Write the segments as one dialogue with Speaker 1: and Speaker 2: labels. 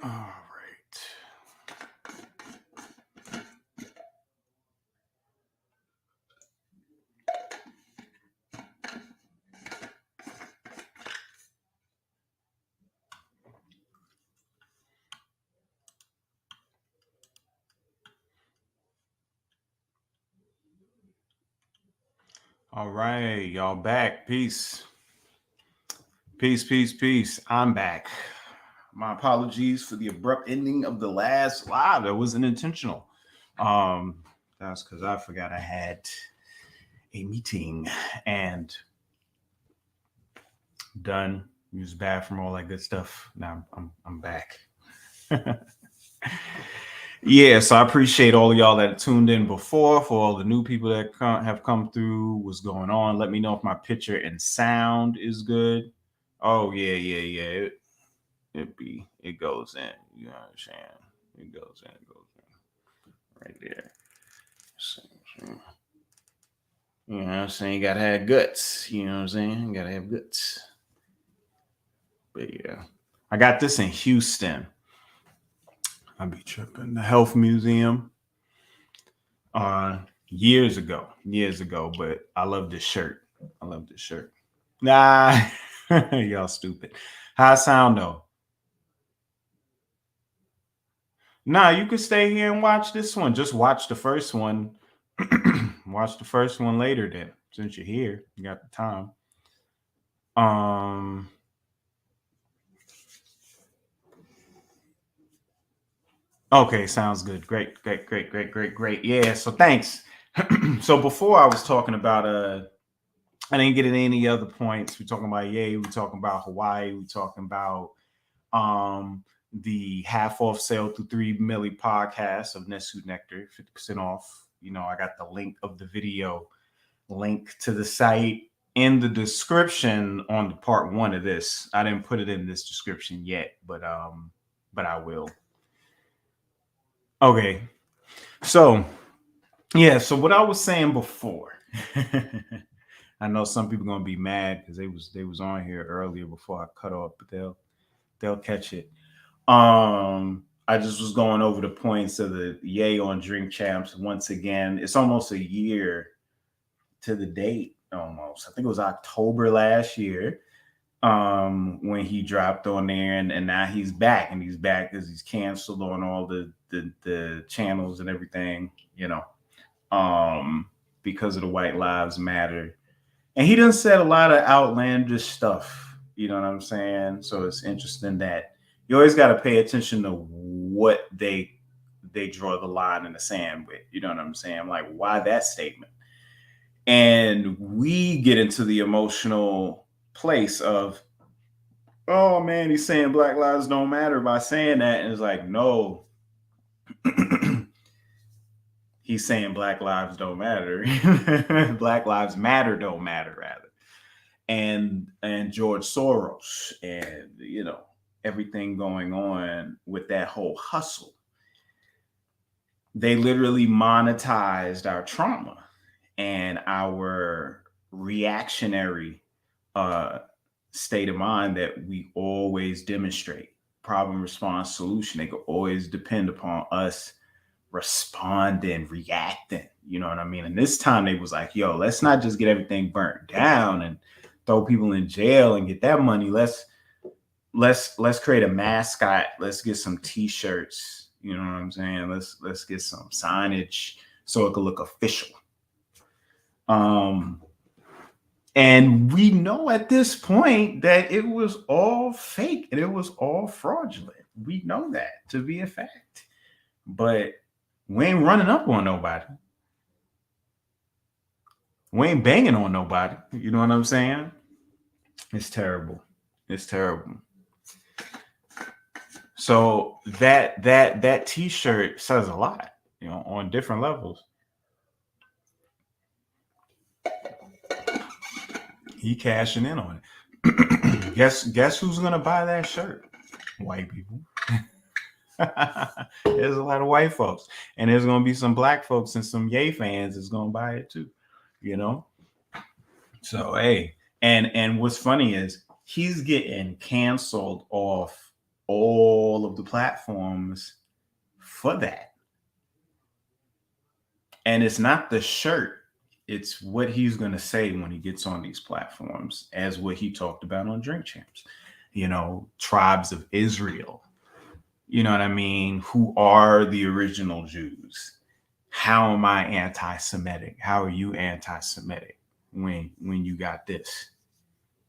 Speaker 1: All right. All right, y'all back. Peace. Peace, peace, peace. I'm back. My apologies for the abrupt ending of the last live. That wasn't intentional. That's because I forgot I had a meeting and done. Use the bathroom, all that good stuff. Now I'm back. Yeah, so I appreciate all of y'all that tuned in before. For all the new people that have come through, what's going on? Let me know if my picture and sound is good. Oh yeah. It goes in. You understand? It goes in right there. You know what I'm saying? You gotta have guts. You know what I'm saying? You gotta have guts. But yeah, I got this in Houston. I'll be tripping. The Health Museum. Years ago, but I love this shirt. Nah, y'all stupid. How it sound though? Nah, you could stay here and watch this one. Just watch the first one. Watch the first one later then. Since you're here, you got the time. Okay, sounds good. Great. Yeah, so thanks. So before I was talking about I didn't get in any other points. We're talking about yay, we're talking about Hawaii, we're talking about the half off sale through 3 milli podcast of Nessuit Nectar, 50% off. You know, I got the link of the video link to the site in the description on the part 1 of this. I didn't put it in this description yet, but I will. Okay. So yeah, so what I was saying before. I know some people are gonna be mad because they was on here earlier before I cut off, but they'll catch it. I just was going over the points of the yay on Drink Champs once again. It's almost a year to the date, almost. I think it was October last year when he dropped on there, and now he's back, and he's back because he's canceled on all the channels and everything, you know, because of the White Lives Matter. And he done said a lot of outlandish stuff, you know what I'm saying? So it's interesting that you always got to pay attention to what they draw the line in the sand with, you know what I'm saying? Like, why that statement? And we get into the emotional place of, oh man, he's saying Black lives don't matter by saying that. And it's like, no, he's saying Black lives don't matter. Black lives matter don't matter, rather. And George Soros, and you know, everything going on with that whole hustle. They literally monetized our trauma and our reactionary state of mind that we always demonstrate. Problem, response, solution. They could always depend upon us responding, reacting. You know what I mean? And this time they was like, yo, let's not just get everything burnt down and throw people in jail and get that money. Let's create a mascot. Let's get some t-shirts. You know what I'm saying? Let's get some signage so it could look official. And we know at this point that it was all fake and it was all fraudulent. We know that to be a fact. But we ain't running up on nobody. We ain't banging on nobody. You know what I'm saying? It's terrible. It's terrible. So that t-shirt says a lot, you know, on different levels. He cashing in on it. guess who's gonna buy that shirt? White people. There's a lot of white folks, and there's gonna be some black folks and some yay fans that's gonna buy it too. You know. So hey, and what's funny is he's getting canceled off all of the platforms for that. And it's not the shirt, it's what he's going to say when he gets on these platforms, as what he talked about on Drink Champs. Tribes of Israel. You know what I mean? Who are the original Jews? How am I anti-Semitic? How are you anti-Semitic when you got this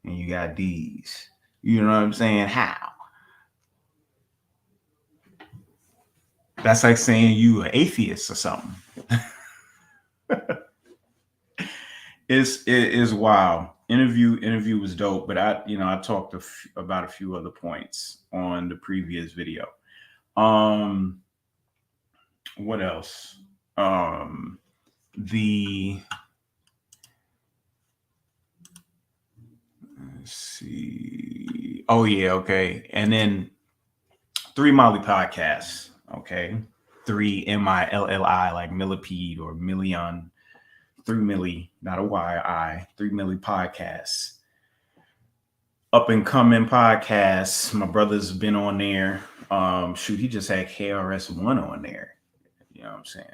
Speaker 1: and you got these? You know what I'm saying? How? That's like saying you an atheist or something. It is wild. Interview was dope, but I talked about a few other points on the previous video. What else? Let's see. Oh yeah, okay. And then 3 Molly podcasts. Okay, 3 MILLI, like millipede or million. 3 milli, not a Y-I. 3 milli podcasts. Up and coming podcasts. My brother's been on there. He just had KRS-One on there. You know what I'm saying?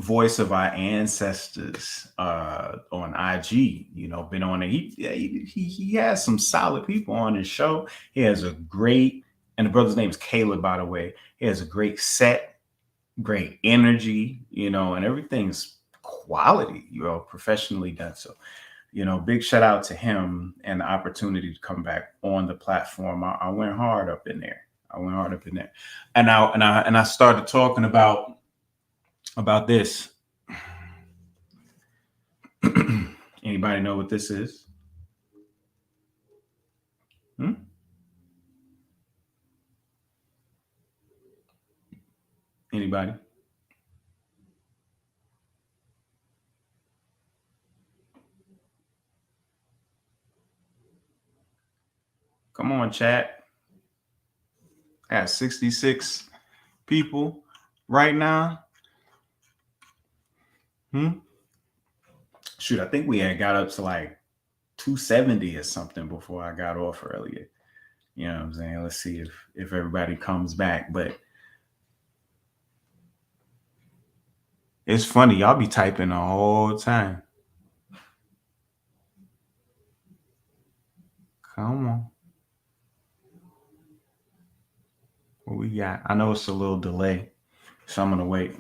Speaker 1: Voice of Our Ancestors on IG, been on it. He has some solid people on his show. He has a great, and the brother's name is Caleb, by the way. He has a great set, great energy, and everything's quality, professionally done. So, big shout out to him and the opportunity to come back on the platform. I went hard up in there. And I started talking about this. Anybody know what this is? Anybody? Come on, chat. I have 66 people right now. Shoot, I think we had got up to like 270 or something before I got off earlier. You know what I'm saying? Let's see if everybody comes back. But it's funny, y'all be typing all the time. Come on. What we got? I know it's a little delay, so I'm gonna wait.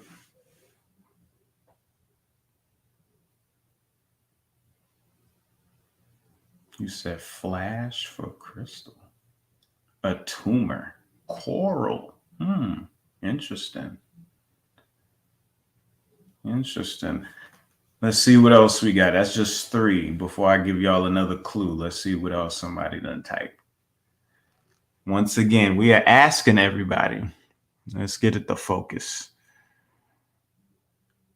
Speaker 1: You said flash for crystal. A tumor. Coral. Interesting. Let's see what else we got. That's just 3. Before I give y'all another clue, let's see what else somebody done type. Once again, we are asking everybody. Let's get it to focus.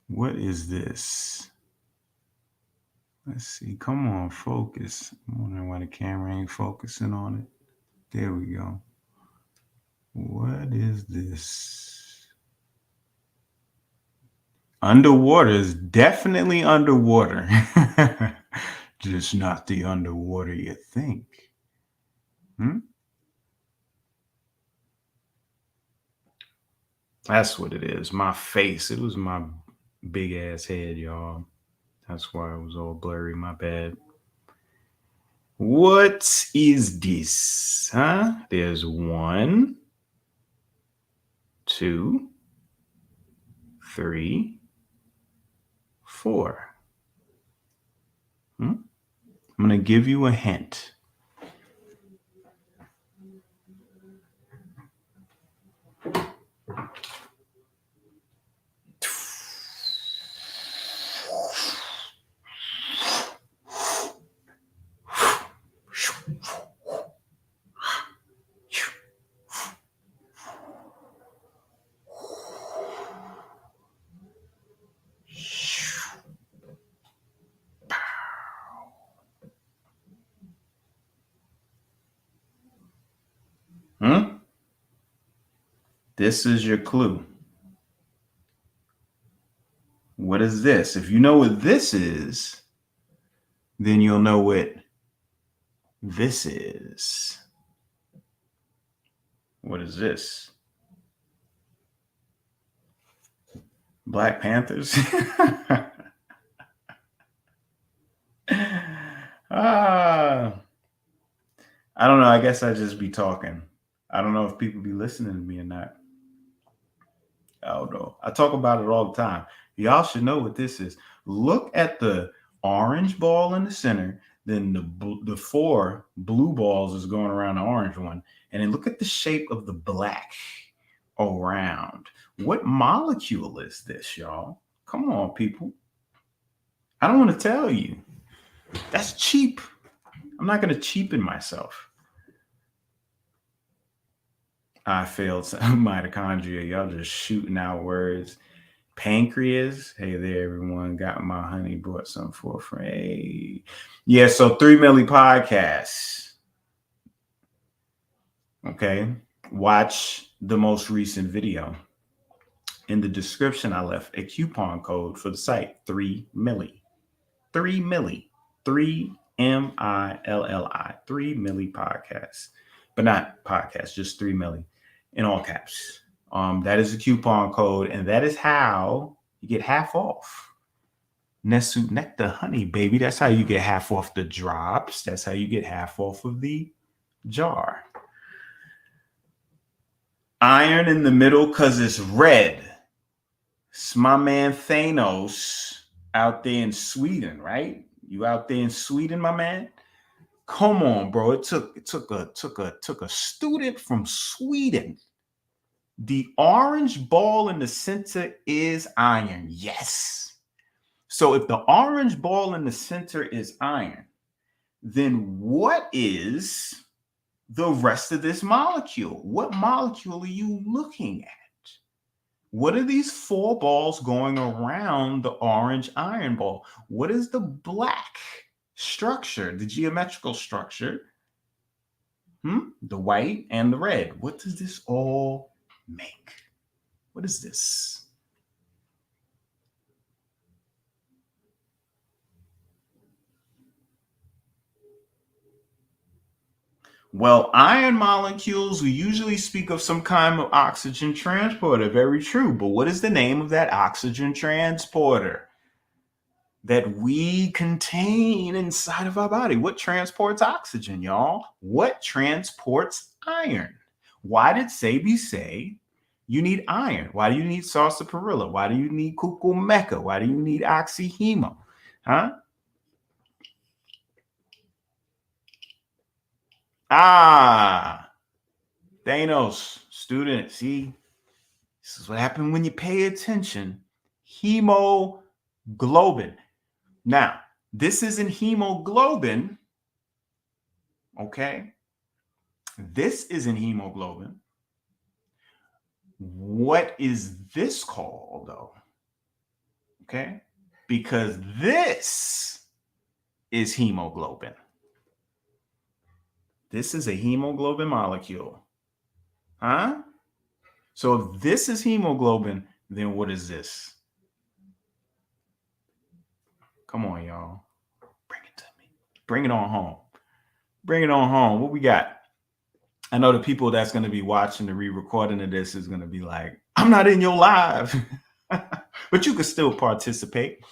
Speaker 1: What is this? Let's see. Come on, focus. I'm wondering why the camera ain't focusing on it. There we go. What is this? Underwater is definitely underwater. Just not the underwater you think. That's what it is. My face. It was my big ass head, y'all. That's why it was all blurry. My bad. What is this? There's 1, 2, 3, 4. I'm going to give you a hint. This is your clue. What is this? If you know what this is, then you'll know what this is. What is this? Black Panthers? I don't know. I guess I just be talking. I don't know if people be listening to me or not. I don't know. I talk about it all the time. Y'all should know what this is. Look at the orange ball in the center. Then the 4 blue balls is going around the orange one. And then look at the shape of the black around. What molecule is this, y'all? Come on, people. I don't want to tell you. That's cheap. I'm not going to cheapen myself. I failed some mitochondria. Y'all just shooting out words. Pancreas. Hey there, everyone. Got my honey. Brought some for a friend. Hey. Yeah, so 3 milli podcasts. Okay. Watch the most recent video. In the description, I left a coupon code for the site, 3 milli. 3 milli. 3 MILLI. 3 milli podcasts. But not podcasts, just 3 milli in all caps. That is a coupon code, and that is how you get half off. Nesu Nectar Honey, baby. That's how you get half off the drops. That's how you get half off of the jar. Iron in the middle because it's red. It's my man Thanos out there in Sweden, right? You out there in Sweden, my man? Come on, bro. It took a student from Sweden. The orange ball in the center is iron. Yes. So if the orange ball in the center is iron, then what is the rest of this molecule? What molecule are you looking at? What are these 4 balls going around the orange iron ball? What is the black structure, the geometrical structure? The white and the red. What does this all make? What is this? Well, iron molecules, we usually speak of some kind of oxygen transporter. Very true. But what is the name of that oxygen transporter that we contain inside of our body? What transports oxygen, y'all? What transports iron? Why did Sabi say you need iron? Why do you need sarsaparilla? Why do you need cucumeca? Why do you need oxyhemo? Huh? Thanos, student, see? This is what happened when you pay attention. Hemoglobin. Now, this isn't hemoglobin, okay? This isn't hemoglobin. What is this called, though? Okay? Because this is hemoglobin. This is a hemoglobin molecule. Huh? So if this is hemoglobin, then what is this? Come on, y'all. Bring it to me. Bring it on home. Bring it on home. What we got? I know the people that's going to be watching the re-recording of this is going to be like, I'm not in your live. But you can still participate.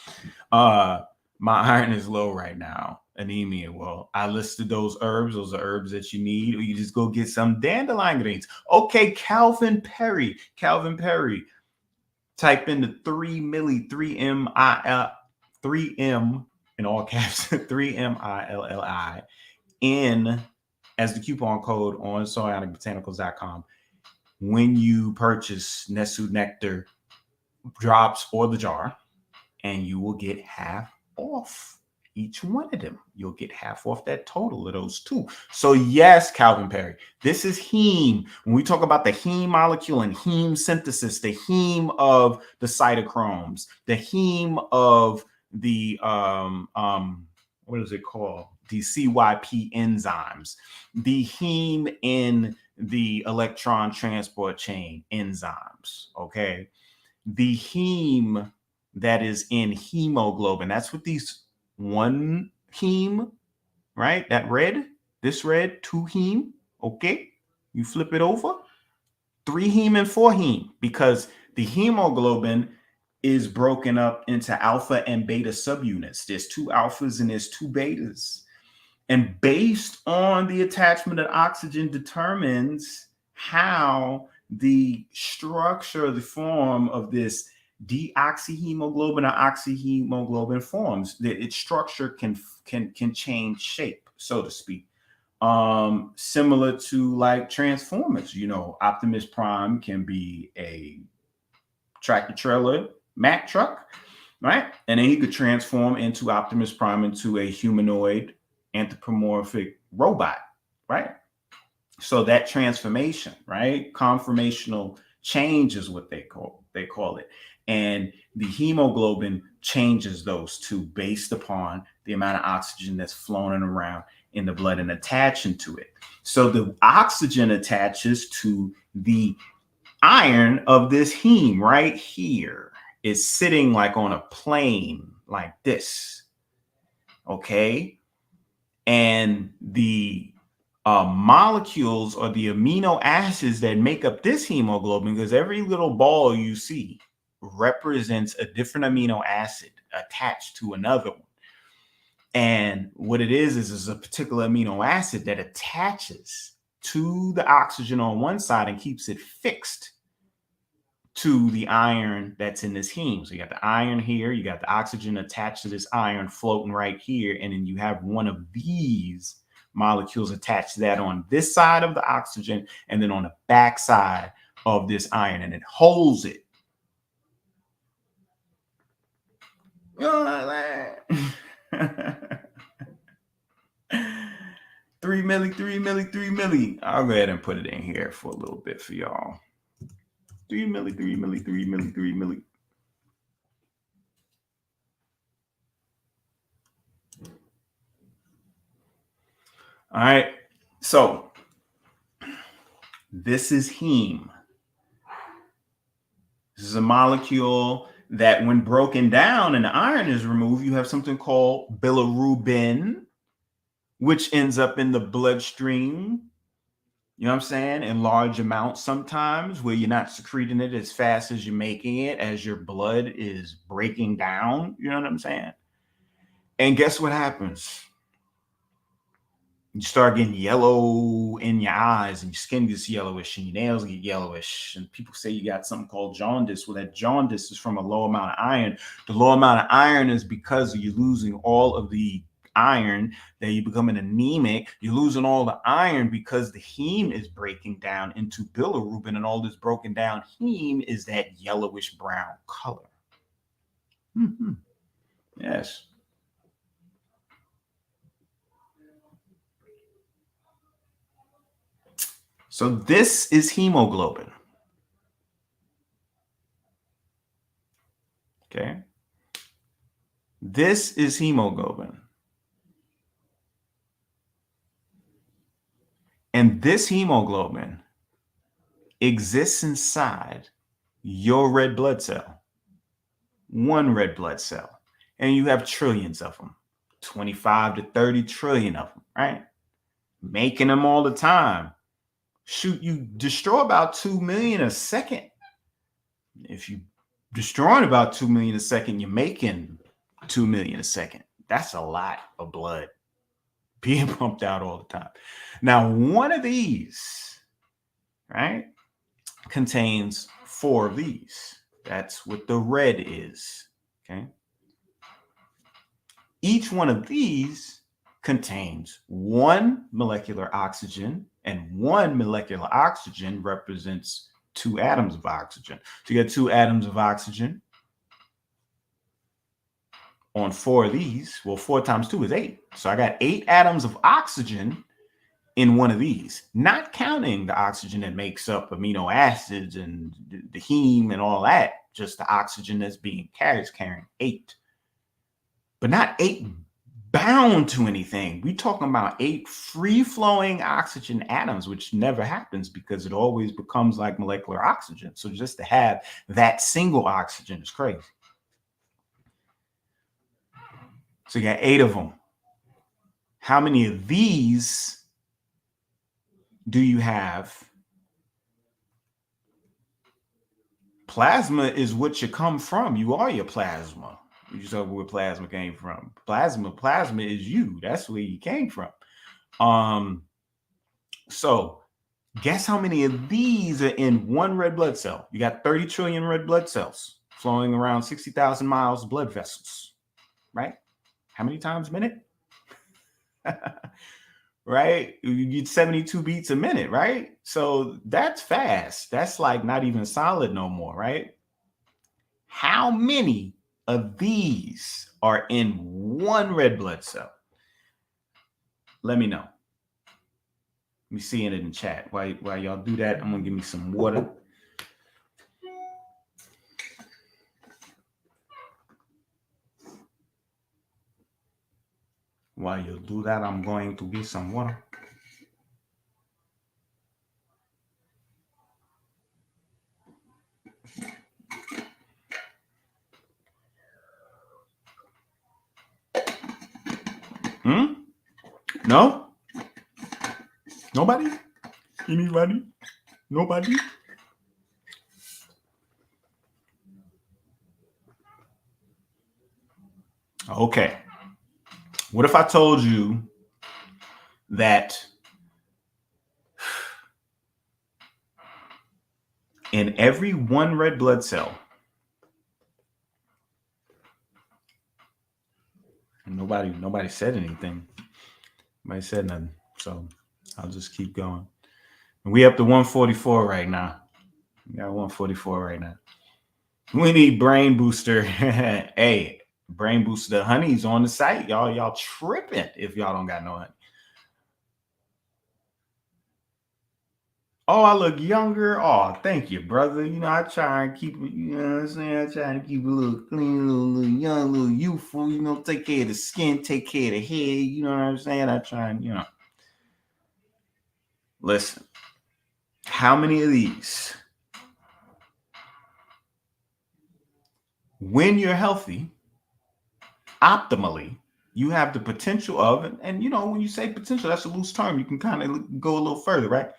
Speaker 1: My iron is low right now. Anemia. Well, I listed those herbs. Those are herbs that you need, or you just go get some dandelion greens. Okay, Calvin Perry. Type in the 3 milli, 3M in all caps, 3MILLI in as the coupon code on psionicbotanicals.com when you purchase Nesu Nectar drops or the jar, and you will get half off each one of them. You'll get half off that total of those 2. So yes, Calvin Perry, this is heme. When we talk about the heme molecule and heme synthesis, the heme of the cytochromes, the heme of the what is it called? The CYP enzymes, the heme in the electron transport chain enzymes. Okay, the heme that is in hemoglobin. That's what these 1 heme, right? That red, this red, 2 heme. Okay. You flip it over, 3 heme and 4 heme, because the hemoglobin is broken up into alpha and beta subunits. There's 2 alphas and there's 2 betas. And based on the attachment of oxygen determines how the structure, the form of this deoxyhemoglobin or oxyhemoglobin forms. Its structure can change shape, so to speak. Similar to like Transformers, you know, Optimus Prime can be a tractor trailer Mack truck, right? And then he could transform into Optimus Prime into a humanoid anthropomorphic robot, right? So that transformation, right? Conformational change is what they call it. And the hemoglobin changes those two based upon the amount of oxygen that's flowing around in the blood and attaching to it. So the oxygen attaches to the iron of this heme right here. It's sitting like on a plane like this. Okay. And the molecules or the amino acids that make up this hemoglobin, because every little ball you see represents a different amino acid attached to another one. And what it is a particular amino acid that attaches to the oxygen on one side and keeps it fixed to the iron that's in this heme. So you got the iron here, you got the oxygen attached to this iron floating right here, and then you have one of these molecules attached to that on this side of the oxygen and then on the back side of this iron, and it holds it. 3 milli, 3 milli, 3 milli. I'll go ahead and put it in here for a little bit for y'all. 3 milli, 3 milli, 3 milli, 3 milli. All right. So this is heme. This is a molecule that when broken down and the iron is removed, you have something called bilirubin, which ends up in the bloodstream. You know what I'm saying? In large amounts sometimes, where you're not secreting it as fast as you're making it, as your blood is breaking down. You know what I'm saying? And guess what happens? You start getting yellow in your eyes and your skin gets yellowish and your nails get yellowish. And people say you got something called jaundice. Well, that jaundice is from a low amount of iron. The low amount of iron is because you're losing all of the iron, that you're becoming anemic. You're losing all the iron because the heme is breaking down into bilirubin, and all this broken down heme is that yellowish brown color. Mm-hmm. Yes. So this is hemoglobin. Okay. This is hemoglobin. And this hemoglobin exists inside your red blood cell. One red blood cell. And you have trillions of them. 25 to 30 trillion of them, right? Making them all the time. Shoot, you destroy about 2 million a second. If you destroying about 2 million a second, you're making 2 million a second. That's a lot of blood being pumped out all the time. Now, one of these, right, contains 4 of these. That's what the red is. Okay. Each one of these contains 1 molecular oxygen, and 1 molecular oxygen represents 2 atoms of oxygen. So you got 2 atoms of oxygen on 4 of these. Well, 4 times 2 is 8. So I got 8 atoms of oxygen in one of these, not counting the oxygen that makes up amino acids and the heme and all that, just the oxygen that's being carried is carrying 8. But not 8 bound to anything. We're talking about 8 free-flowing oxygen atoms, which never happens because it always becomes like molecular oxygen. So just to have that single oxygen is crazy. So you got 8 of them. how many of these do you have? Plasma is what you come from. You are your plasma. You saw where plasma came from. Plasma is you. That's where you came from. So guess how many of these are in one red blood cell? You got 30 trillion red blood cells flowing around 60,000 miles of blood vessels, right? How many times a minute? Right? You get 72 beats a minute, right? So that's fast. That's like not even solid no more, right? How many of these are in one red blood cell? Let me know. Let me see it in the chat. While y'all do that, I'm gonna give me some water. While you do that, I'm going to get some water. No? Nobody? Anybody? Nobody? Okay. What if I told you that in every one red blood cell, nobody said anything. Nobody said nothing. So I'll just keep going. And we up to 144 right now. We got 144 right now. We need brain booster. Hey, brain booster. The honey's on the site. Y'all tripping if y'all don't got no honey. Oh, I look younger. Oh, thank you, brother. You know, I try and keep it, you know what I'm saying? I try to keep it a little clean, a little young, a little youthful, you know, take care of the skin, take care of the head, you know what I'm saying? I try and, you know. Listen, how many of these, when you're healthy, optimally, you have the potential of, and you know, when you say potential, that's a loose term. You can kind of go a little further, right?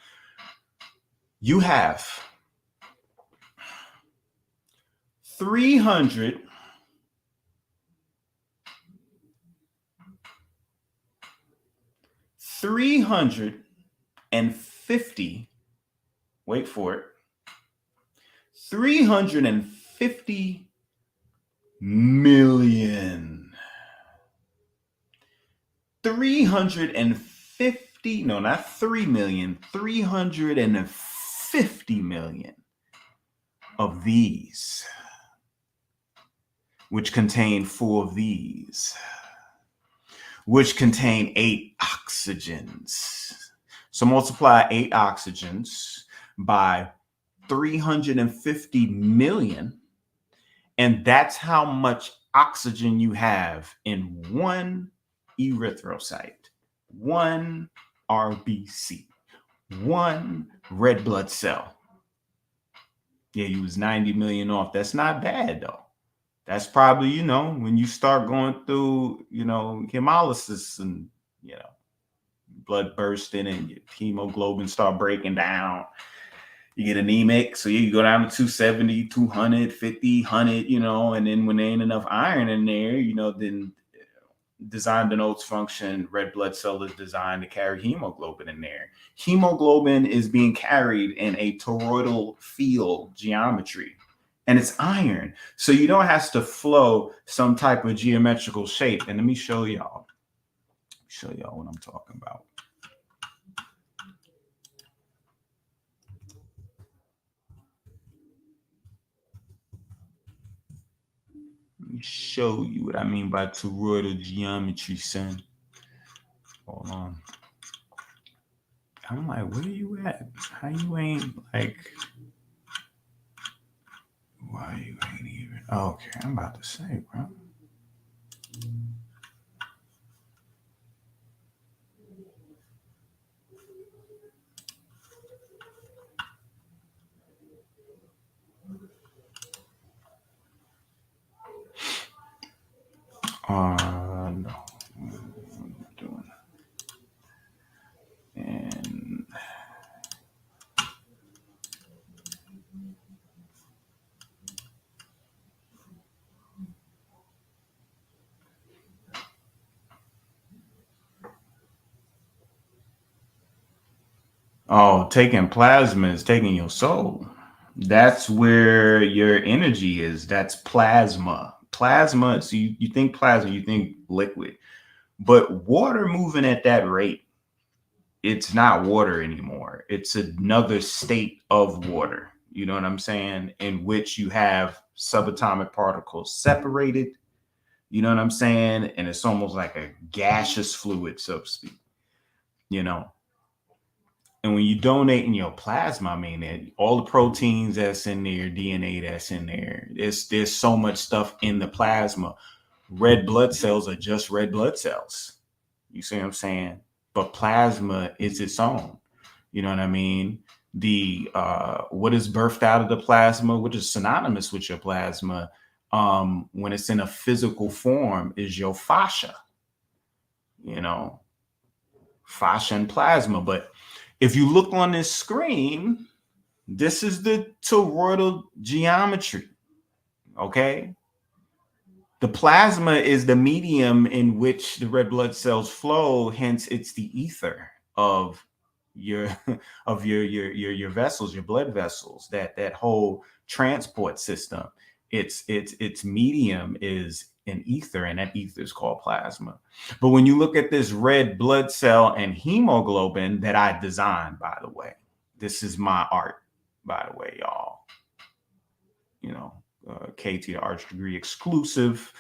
Speaker 1: You have 300 350, wait for it, 350 million. 350, no, not 3 million, 350 million of these, which contain 4 of these, which contain 8 oxygens. So multiply 8 oxygens by 350 million, and that's how much oxygen you have in one erythrocyte, one RBC, one red blood cell. Yeah, you was 90 million off. That's not bad though. That's probably, you know, when you start going through, you know, hemolysis and, you know, blood bursting and your hemoglobin start breaking down. You get anemic, so you go down to 270, 200, 50, 100, you know, and then when there ain't enough iron in there, you know, then design denotes function. Red blood cell is designed to carry hemoglobin in there. Hemoglobin is being carried in a toroidal field geometry, and it's iron. So you know it has to flow some type of geometrical shape. And let me show y'all. Show y'all what I'm talking about. Let me show you what I mean by toroidal geometry, son. Hold on. I'm like, where you at? How you ain't like? Why you ain't even? Oh, okay, I'm about to say, bro. No. What am I doing? Oh, taking plasma is taking your soul. That's where your energy is. That's plasma. Plasma, so you think plasma, you think liquid. But water moving at that rate, it's not water anymore. It's another state of water. You know what I'm saying? In which you have subatomic particles separated. You know what I'm saying? And it's almost like a gaseous fluid, so to speak. You know, and when you donate in your plasma, I mean, all the proteins that's in there, DNA that's in there, there's so much stuff in the plasma. Red blood cells are just red blood cells. You see what I'm saying? But plasma is its own. You know what I mean? The what is birthed out of the plasma, which is synonymous with your plasma, when it's in a physical form, is your fascia. You know, fascia and plasma. But if you look on this screen, this is the toroidal geometry. Okay. The plasma is the medium in which the red blood cells flow. Hence, it's the ether of your your vessels, your blood vessels. That whole transport system. Its medium is an ether, and that ether is called plasma. But when you look at this red blood cell and hemoglobin that I designed, by the way, this is my art, by the way, y'all. You know, KT the Arts Degree exclusive.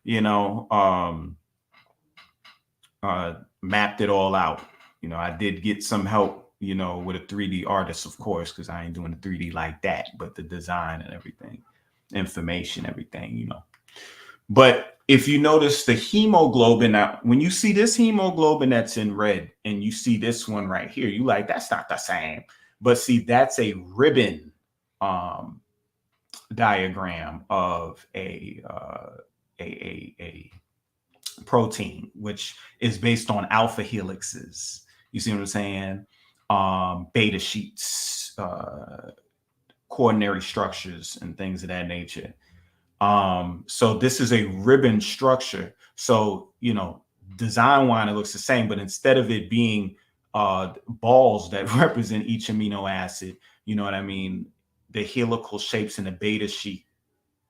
Speaker 1: You know, mapped it all out. You know, I did get some help, you know, with a 3D artist, of course, because I ain't doing the 3D like that, but the design and everything, information, everything, you know. But if you notice the hemoglobin, now when you see this hemoglobin that's in red and you see this one right here, you like, that's not the same. But see, that's a ribbon diagram of a protein, which is based on alpha helixes. You see what I'm saying? Beta sheets, quaternary structures, and things of that nature. So this is a ribbon structure. So, you know, design-wise, it looks the same, but instead of it being balls that represent each amino acid, you know what I mean? The helical shapes in the beta sheet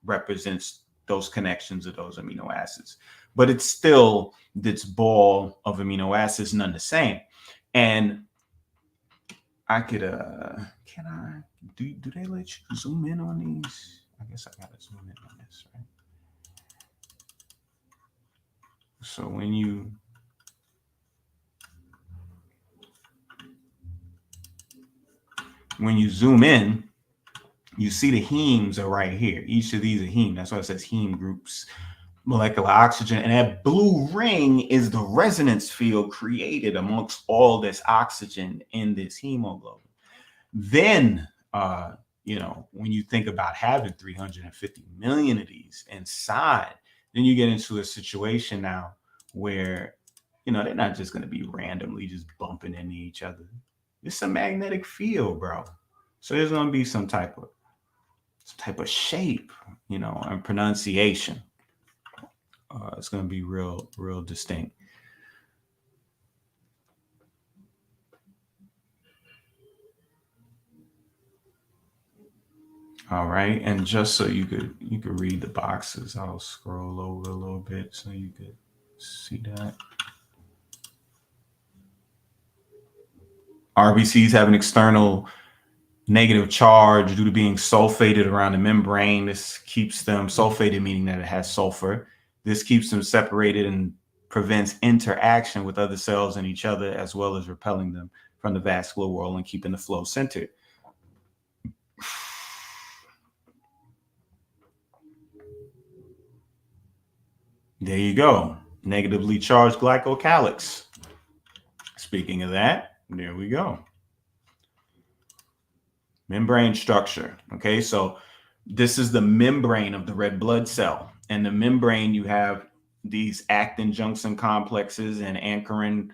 Speaker 1: represents those connections of those amino acids. But it's still this ball of amino acids, none the same. And I could can I do they let you zoom in on these? I guess I gotta zoom in on this, right? So when you zoom in, you see the hemes are right here. Each of these are heme. That's why it says heme groups, molecular oxygen. And that blue ring is the resonance field created amongst all this oxygen in this hemoglobin. Then, you know, when you think about having 350 million of these inside, then you get into a situation now where, you know, they're not just going to be randomly just bumping into each other. It's a magnetic field, bro. So there's going to be some type of shape, you know, and pronunciation. It's going to be real distinct. All right, and just so you could read the boxes, I'll scroll over a little bit so you could see that. RBCs have an external negative charge due to being sulfated around the membrane. This keeps them sulfated, meaning that it has sulfur. This keeps them separated and prevents interaction with other cells and each other, as well as repelling them from the vascular wall and keeping the flow centered. There you go. Negatively charged glycocalyx. Speaking of that, there we go. Membrane structure. Okay, so this is the membrane of the red blood cell. And the membrane, you have these actin junction complexes and ankyrin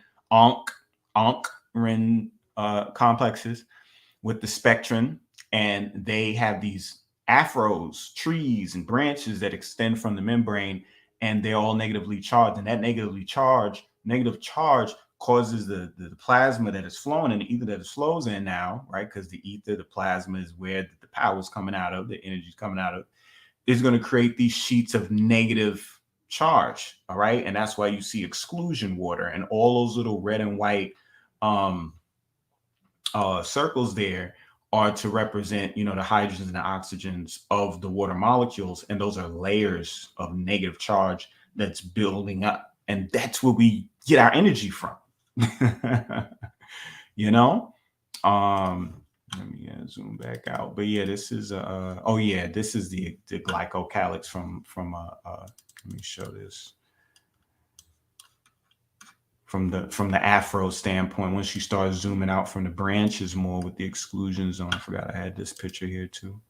Speaker 1: complexes with the spectrum. And they have these afros, trees, and branches that extend from the membrane, and they're all negatively charged. And that negative charge causes the plasma that is flowing and the ether that it flows in now, right? Because the ether, the plasma is where the power is coming out of, the energy is coming out of, is going to create these sheets of negative charge. All right. And that's why you see exclusion water and all those little red and white circles there are to represent, the hydrogens and the oxygens of the water molecules. And those are layers of negative charge that's building up. And that's where we get our energy from. Let me zoom back out. But yeah, this is this is the glycocalyx from let me show this from the Afro standpoint. Once you start zooming out from the branches more with the exclusion zone. I forgot I had this picture here too.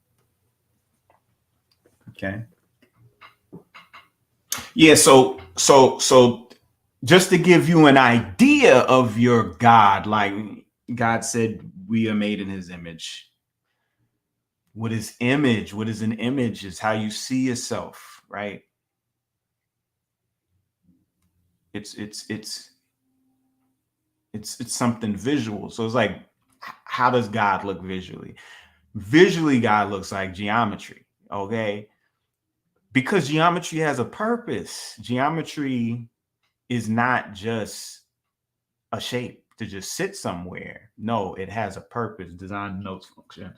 Speaker 1: Okay. Yeah, so just to give you an idea of your God, like God said, we are made in his image. What is image? What is an image? Is how you see yourself, right? It's something visual. So it's like, how does God look visually? Visually, God looks like geometry, okay? Because geometry has a purpose. Geometry is not just a shape to just sit somewhere. No, it has a purpose, design notes function.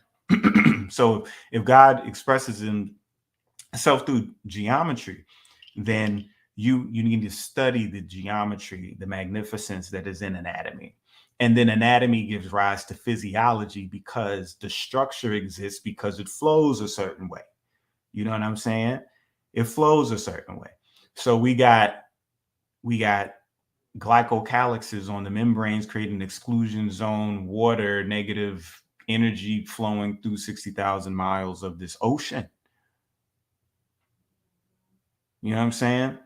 Speaker 1: So if God expresses himself through geometry, then you need to study the geometry, the magnificence that is in anatomy. And then anatomy gives rise to physiology because the structure exists because it flows a certain way. You know what I'm saying? It flows a certain way. So we got glycocalyxes on the membranes creating an exclusion zone, water, negative energy flowing through 60,000 miles of this ocean. You know what I'm saying?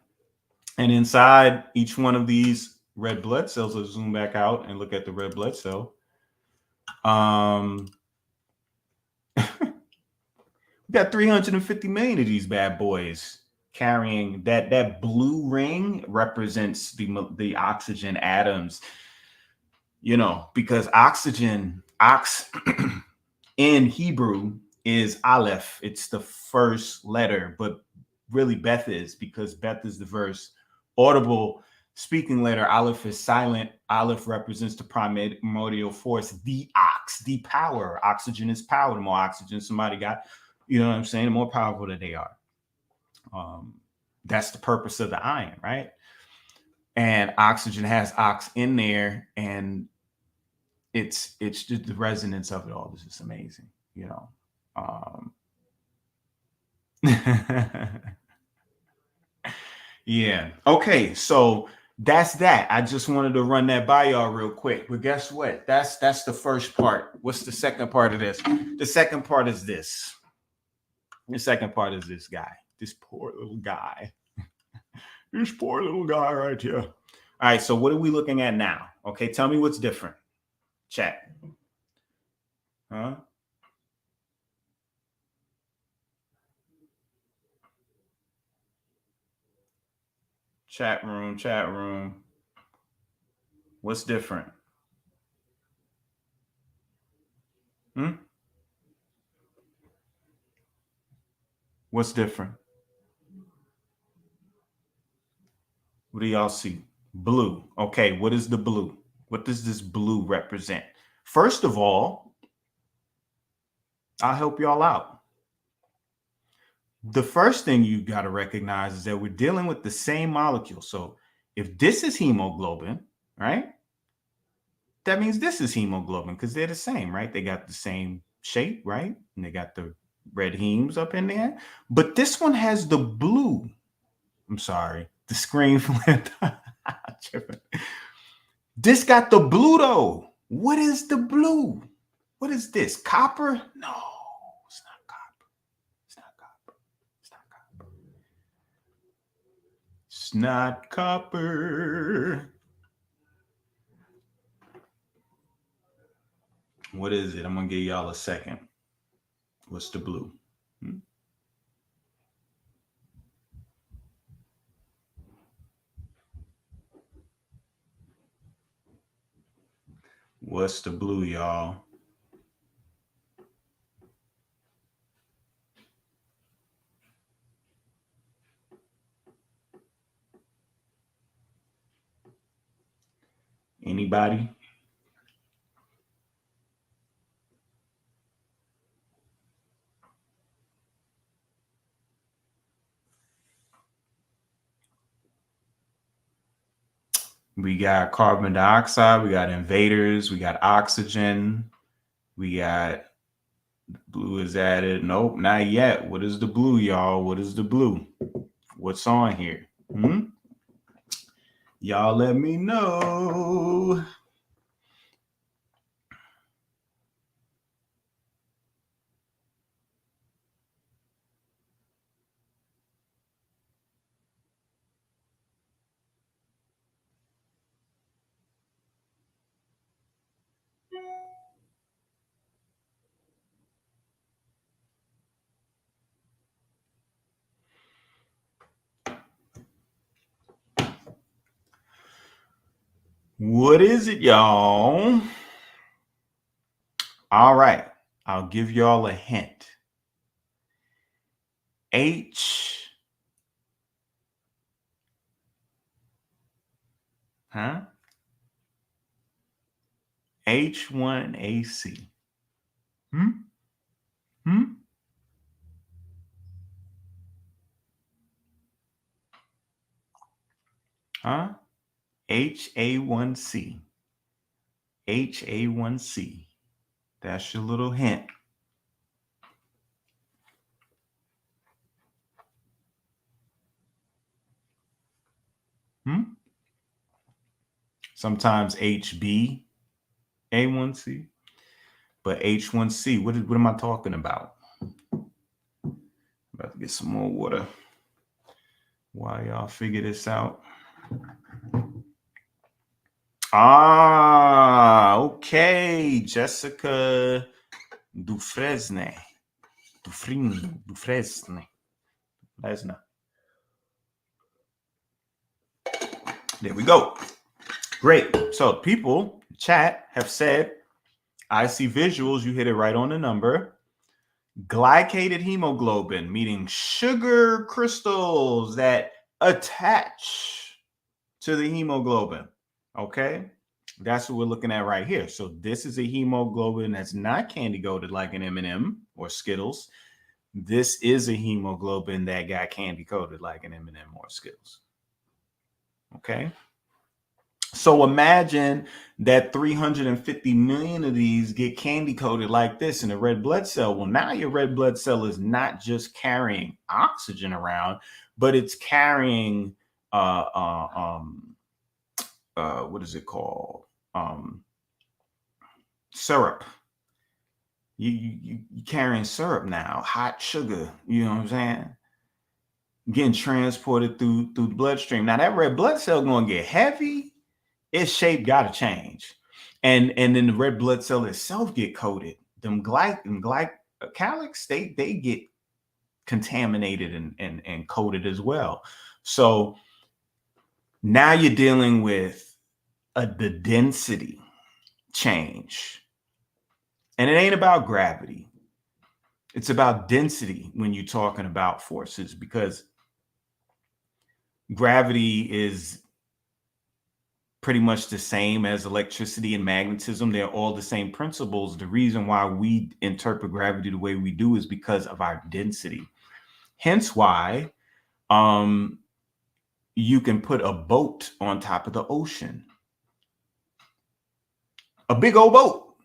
Speaker 1: And inside each one of these red blood cells, let's zoom back out and look at the red blood cell. We got 350 million of these bad boys carrying that blue ring represents the oxygen atoms, because oxygen, in Hebrew is Aleph. It's the first letter, but really Beth is, because Beth is the verse. Audible speaking letter, Aleph is silent. Aleph represents the primordial force, the power. Oxygen is power. The more oxygen somebody got, you know what I'm saying, the more powerful that they are. That's the purpose of the iron, right? And oxygen has ox in there, and it's just the resonance of it all. This is amazing, Yeah. Okay. So that's that. I just wanted to run that by y'all real quick. But guess what? That's the first part. What's the second part of this? The second part is this. The second part is this guy. This poor little guy. This poor little guy right here. All right. So what are we looking at now? Okay. Tell me what's different. Chat. Huh? Chat room. What's different? What's different? What do y'all see? Blue. Okay, what is the blue? What does this blue represent? First of all, I'll help y'all out. The first thing you got to recognize is that we're dealing with the same molecule. So if this is hemoglobin, right? That means this is hemoglobin because they're the same, right? They got the same shape, right? And they got the red hemes up in there. But this one has the blue. I'm sorry. The screen flipped. This got the blue though. What is the blue? What is this? Copper? No, it's not copper. It's not copper. It's not copper. It's not copper. What is it? I'm gonna give y'all a second. What's the blue? What's the blue, y'all? Anybody? We got carbon dioxide, we got invaders, we got oxygen, we got blue is added. Nope, not yet. What is the blue, y'all? What is the blue? What's on here? Y'all let me know. What is it, y'all? All right, I'll give y'all a hint. H, H1AC. HA1C. HA1C. That's your little hint. Sometimes HbA1c, but H1C. What am I talking about? I'm about to get some more water while y'all figure this out. Okay. Jessica Dufresne. There we go. Great. So people, chat, have said, I see visuals. You hit it right on the number. Glycated hemoglobin, meaning sugar crystals that attach to the hemoglobin. Okay. That's what we're looking at right here. So this is a hemoglobin that's not candy coated like an M&M or Skittles. This is a hemoglobin that got candy coated like an M&M or Skittles. Okay. So imagine that 350 million of these get candy coated like this in a red blood cell. Well, now your red blood cell is not just carrying oxygen around, but it's carrying what is it called? Syrup. You carrying syrup now, hot sugar. You know what I'm saying? Getting transported through the bloodstream. Now that red blood cell gonna get heavy. Its shape got to change, and then the red blood cell itself get coated. Them glycalyx, they get contaminated and coated as well. So now you're dealing with the density change, and it ain't about gravity. It's about density when you're talking about forces, because gravity is pretty much the same as electricity and magnetism. They're all the same principles. The reason why we interpret gravity the way we do is because of our density. Hence why you can put a boat on top of the ocean. A big old boat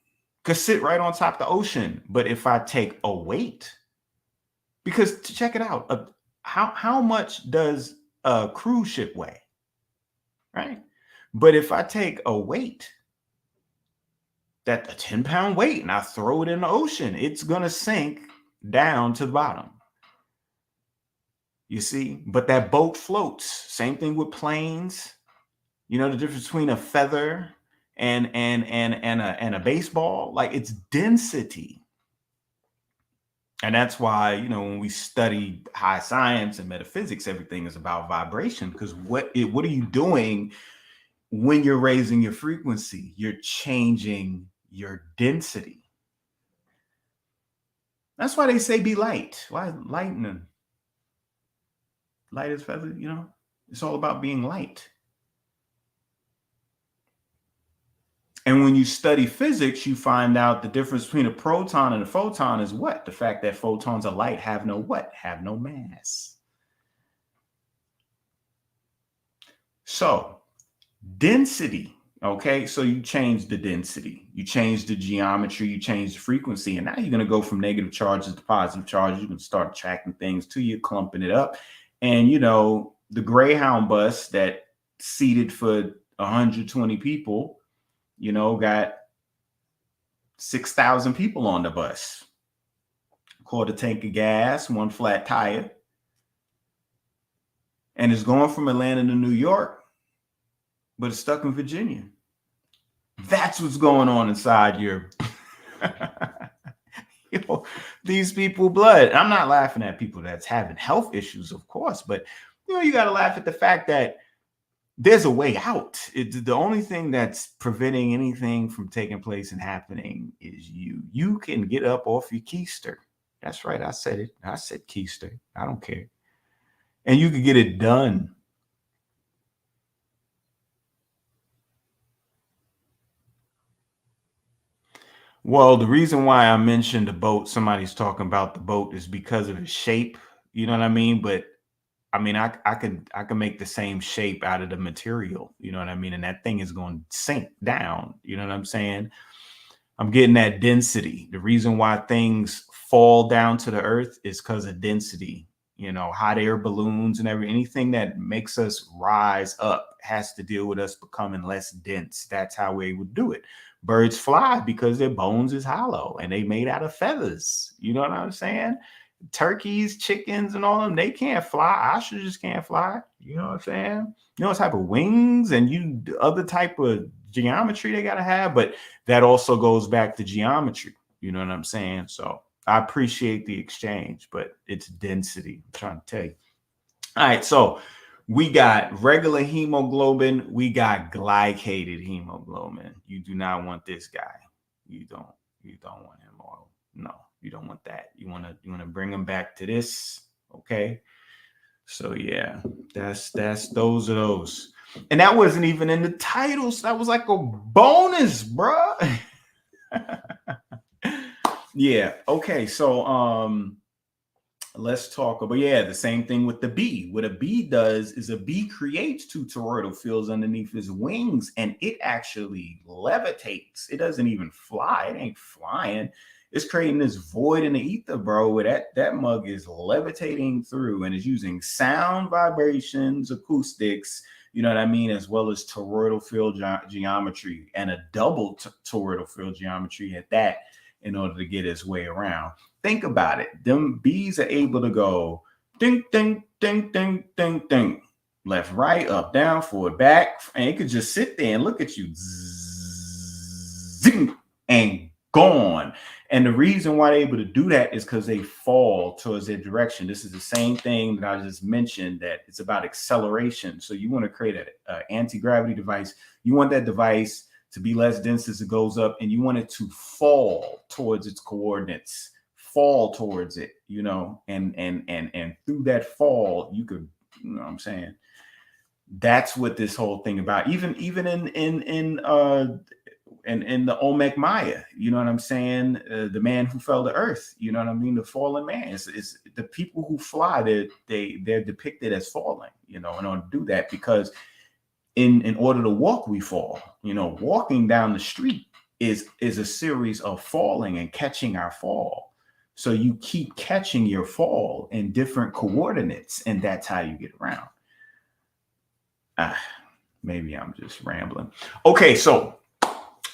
Speaker 1: could sit right on top of the ocean. But if I take a weight, because check it out, how much does a cruise ship weigh? Right? But if I take a weight, that a 10-pound weight, and I throw it in the ocean, it's going to sink down to the bottom. You see, but that boat floats. Same thing with planes. You know the difference between a feather and a baseball? Like, it's density. And that's why, you know, when we study high science and metaphysics, everything is about vibration, because what are you doing when you're raising your frequency, you're changing your density. That's why they say be light. Why lightning? Light as feather, you know? It's all about being light. And when you study physics, you find out the difference between a proton and a photon is what? The fact that photons of light have no what? Have no mass. So density, okay? So you change the density, you change the geometry, you change the frequency, and now you're going to go from negative charges to positive charges. You can start tracking things to you, clumping it up. And, you know, the Greyhound bus that seated for 120 people, you know, got 6,000 people on the bus, quarter tank of gas, one flat tire, and it's going from Atlanta to New York, but it's stuck in Virginia. That's what's going on inside your, you know, these people blood. I'm not laughing at people that's having health issues, of course, but you know, you got to laugh at the fact that there's a way out. It's the only thing that's preventing anything from taking place and happening is you. You can get up off your keister. That's right. I said it. I said keister. I don't care. And you can get it done. Well, the reason why I mentioned the boat, somebody's talking about the boat, is because of the shape. You know what I mean? But I mean, I can make the same shape out of the material, you know what I mean? And that thing is going to sink down. You know what I'm saying? I'm getting that density. The reason why things fall down to the earth is because of density. You know, hot air balloons and anything that makes us rise up has to deal with us becoming less dense. That's how we would do it. Birds fly because their bones is hollow and they made out of feathers. You know what I'm saying? Turkeys, chickens, and all them, they can't fly. Ostriches can't fly. You know what I'm saying? You know what type of wings and you other type of geometry they gotta have, but that also goes back to geometry. You know what I'm saying? So I appreciate the exchange, but it's density. I'm trying to tell you. All right, so we got regular hemoglobin, we got glycated hemoglobin. You do not want this guy. You don't want him all. No. You don't want that. You want to bring them back to this. Okay. So yeah, that's those are those. And that wasn't even in the titles. That was like a bonus, bruh. Yeah. Okay. So let's talk about, yeah, the same thing with the bee. What a bee does is a bee creates two toroidal fields underneath his wings, and it actually levitates. It doesn't even fly. It ain't flying. It's creating this void in the ether, bro, where that mug is levitating through and is using sound vibrations, acoustics, you know what I mean, as well as toroidal field geometry and a double toroidal field geometry at that in order to get its way around. Think about it. Them bees are able to go ding, ding, ding, ding, ding, ding, left, right, up, down, forward, back, and it could just sit there and look at you, zing, and gone. And the reason why they're able to do that is because they fall towards their direction. This is the same thing that I just mentioned, that it's about acceleration. So you want to create an anti-gravity device. You want that device to be less dense as it goes up, and you want it to fall towards its coordinates, fall towards it, you know, and through that fall, you could, you know what I'm saying? That's what this whole thing about. Even in the Olmec Maya, you know what I'm saying? The man who fell to earth, you know what I mean? The fallen man. It's the people who fly, they're depicted as falling, you know, in order to do that, because in order to walk, we fall. You know, walking down the street is a series of falling and catching our fall. So you keep catching your fall in different coordinates, and that's how you get around. Maybe I'm just rambling. Okay, so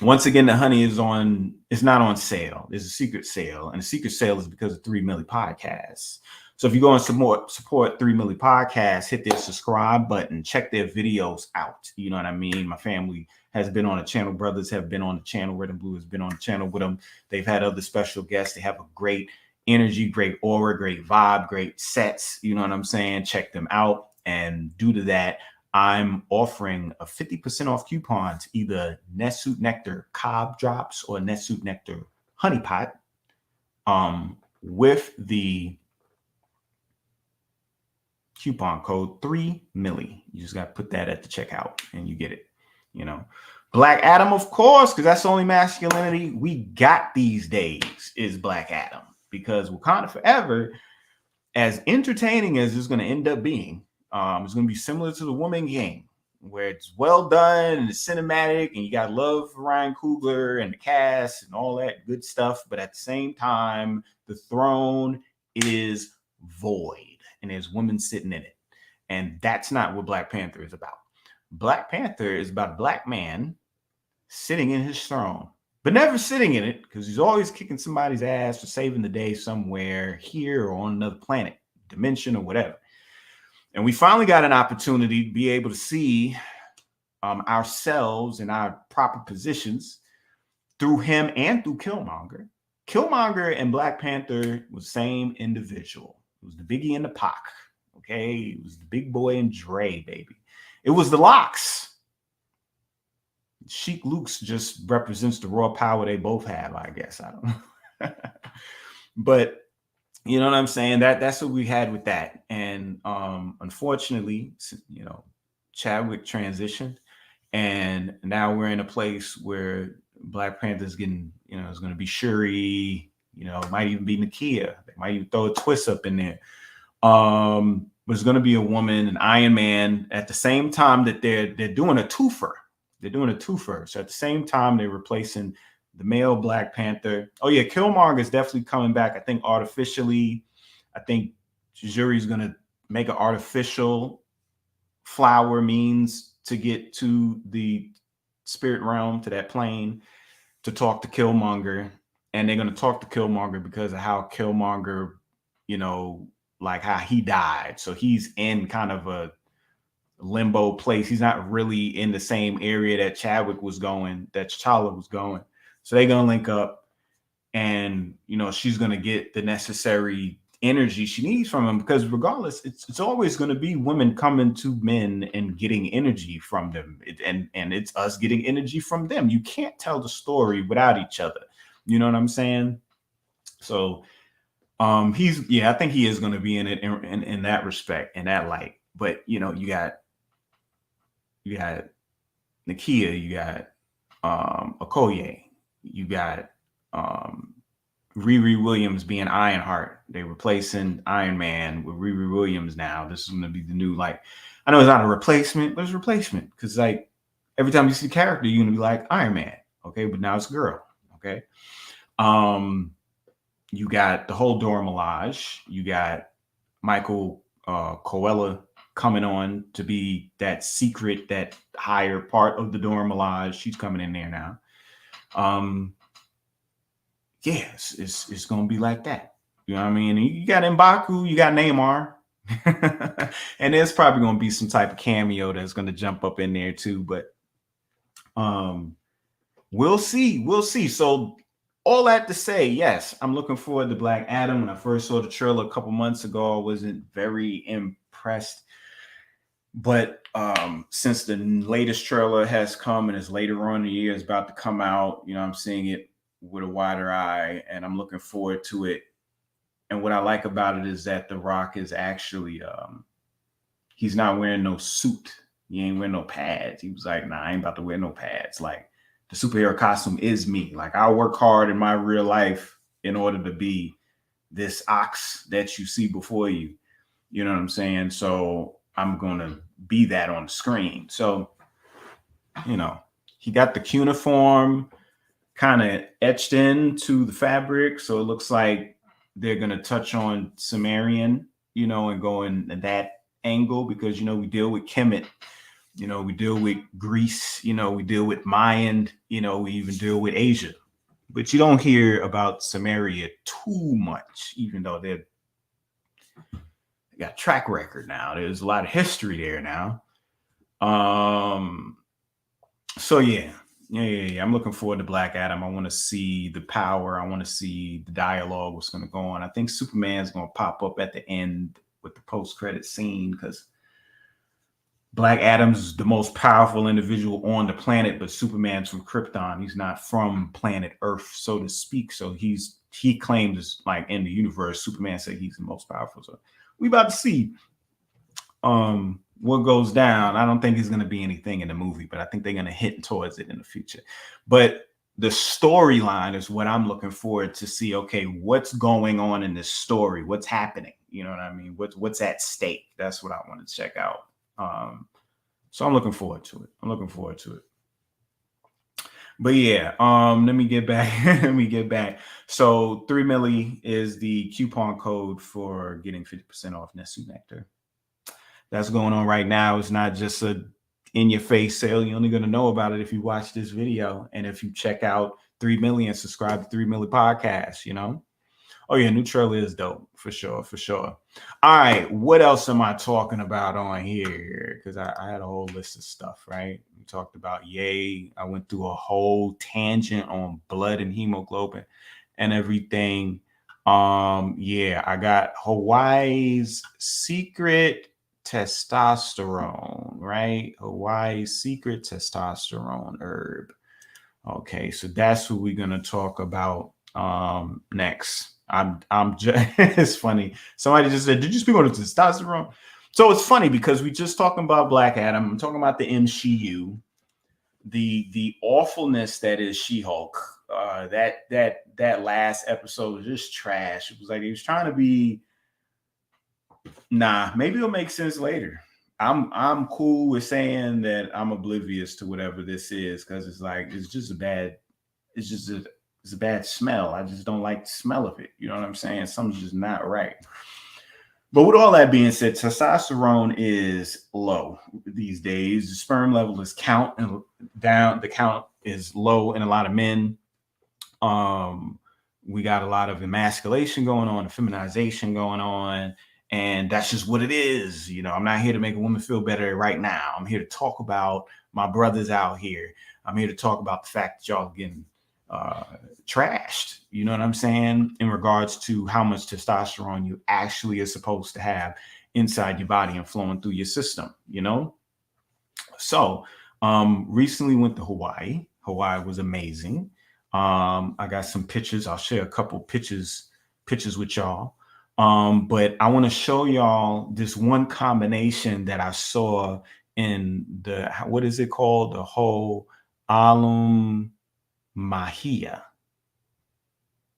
Speaker 1: once again, the honey is not on sale. There's a secret sale, and the secret sale is because of 3 Milli Podcasts. So if you go and support 3 Milli Podcasts, hit their subscribe button, check their videos out. You know what I mean? My family has been on the channel. Brothers have been on the channel. Red and Blue has been on the channel with them. They've had other special guests. They have a great energy, great aura, great vibe, great sets. You know what I'm saying? Check them out. And due to that, I'm offering a 50% off coupon to either Netsuit Nectar Cobb Drops or Netsuit Nectar Honey Pot with the coupon code 3milli. You just got to put that at the checkout and you get it. You know, Black Adam, of course, because that's the only masculinity we got these days is Black Adam. Because Wakanda Forever, as entertaining as it's going to end up being, it's going to be similar to the Woman Game, where it's well done and it's cinematic and you got love for Ryan Coogler and the cast and all that good stuff. But at the same time, the throne is void and there's women sitting in it. And that's not what Black Panther is about. Black Panther is about a black man sitting in his throne, but never sitting in it because he's always kicking somebody's ass or saving the day somewhere here or on another planet, dimension or whatever. And we finally got an opportunity to be able to see ourselves in our proper positions through him and through Killmonger. Killmonger and Black Panther was the same individual. It was the Biggie and the Pac. Okay, it was the Big Boy and Dre, baby. It was the Locks. Sheik Luke's just represents the raw power they both have, I guess. I don't know. But you know what I'm saying? That's what we had with that. And unfortunately, you know, Chadwick transitioned. And now we're in a place where Black Panther's getting, you know, it's going to be Shuri, you know, it might even be Nakia. They might even throw a twist up in there. But it's going to be a woman, an Iron Man, at the same time that they're doing a twofer. They're doing a twofer. So at the same time, they're replacing the male Black Panther. Oh yeah, Killmonger is definitely coming back. I think artificially. I think Shuri's going to make an artificial flower means to get to the spirit realm, to that plane, to talk to Killmonger. And they're going to talk to Killmonger because of how Killmonger, you know, like how he died. So he's in kind of a limbo place. He's not really in the same area that Chadwick was going, that T'Challa was going. So they're going to link up and, you know, she's going to get the necessary energy she needs from him, because regardless, it's always going to be women coming to men and getting energy from them. And it's us getting energy from them. You can't tell the story without each other. You know what I'm saying? So I think he is going to be in it in that respect, in that light. But you know, you got Nakia, you got Okoye, you got Riri Williams being Ironheart. They're replacing Iron Man with Riri Williams now. This is going to be the new, like, I know it's not a replacement, but it's a replacement because, like, every time you see a character, you're going to be like Iron Man, okay? But now it's a girl, okay? You got the whole Dora Milaje. You got Michael Coella coming on to be that secret, that higher part of the Dora Milaje. She's coming in there now. Yes, it's gonna be like that. You know what I mean? You got M'Baku, you got Neymar, and there's probably gonna be some type of cameo that's gonna jump up in there too. But we'll see. So all that to say, yes, I'm looking forward to Black Adam. When I first saw the trailer a couple months ago, I wasn't very impressed. But since the latest trailer has come and is later on in the year, is about to come out, you know, I'm seeing it with a wider eye, and I'm looking forward to it. And what I like about it is that The Rock is actually he's not wearing no suit. He ain't wearing no pads. He was like, nah, I ain't about to wear no pads. Like, the superhero costume is me. Like, I work hard in my real life in order to be this ox that you see before you. You know what I'm saying? So I'm gonna be that on the screen. So, you know, he got the cuneiform kind of etched into the fabric, so it looks like they're gonna touch on Sumerian, you know, and go in that angle, because, you know, we deal with Kemet, you know, we deal with Greece, you know, we deal with Mayan, you know, we even deal with Asia, but you don't hear about Sumeria too much, even though they got track record now. There's a lot of history there now. So yeah. I'm looking forward to Black Adam. I want to see the power. I want to see the dialogue, what's going to go on. I think Superman's going to pop up at the end with the post-credit scene, because Black Adam's the most powerful individual on the planet, but Superman's from Krypton. He's not from planet Earth, so to speak. So he claims, like, in the universe, Superman said he's the most powerful. So we about to see what goes down. I don't think there's going to be anything in the movie, but I think they're going to hit towards it in the future. But the storyline is what I'm looking forward to see. Okay, what's going on in this story? What's happening? You know what I mean? What's at stake? That's what I want to check out. So I'm looking forward to it. But yeah, let me get back. So 3 milli is the coupon code for getting 50% off Nestle Nectar. That's going on right now. It's not just a in your face sale. You're only going to know about it if you watch this video and if you check out 3 million, subscribe to 3 Milli Podcast, you know? Oh yeah, Nutrell is dope for sure. All right, what else am I talking about on here? Because I had a whole list of stuff, right? We talked about yay. I went through a whole tangent on blood and hemoglobin and everything. Yeah, I got Hawaii's secret testosterone, right? Hawaii's secret testosterone herb. Okay, so that's what we're gonna talk about next. I'm just it's funny. Somebody just said, did you speak on the testosterone? So it's funny because we just talking about Black Adam. I'm talking about the MCU, the awfulness that is She-Hulk. That last episode was just trash. It was like he was trying to be. Nah, maybe it'll make sense later. I'm cool with saying that I'm oblivious to whatever this is because it's like it's a bad smell. I just don't like the smell of it. You know what I'm saying? Something's just not right. But with all that being said, testosterone is low these days. The sperm level is down. The count is low in a lot of men. We got a lot of emasculation going on, feminization going on. And that's just what it is. You know, I'm not here to make a woman feel better right now. I'm here to talk about my brothers out here. I'm here to talk about the fact that y'all getting trashed. You know what I'm saying? In regards to how much testosterone you actually are supposed to have inside your body and flowing through your system, you know? So recently went to Hawaii. Hawaii was amazing. I got some pictures. I'll share a couple pictures with y'all. But I want to show y'all this one combination that I saw in the, what is it called? The whole Alum Mahia.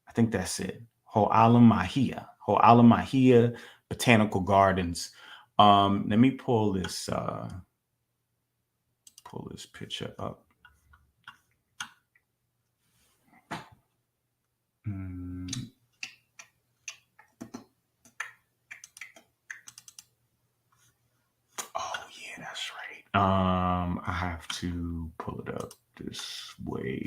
Speaker 1: I think that's it. Alum Mahia Botanical Gardens. Let me pull this picture up. That's right. I have to pull it up this way.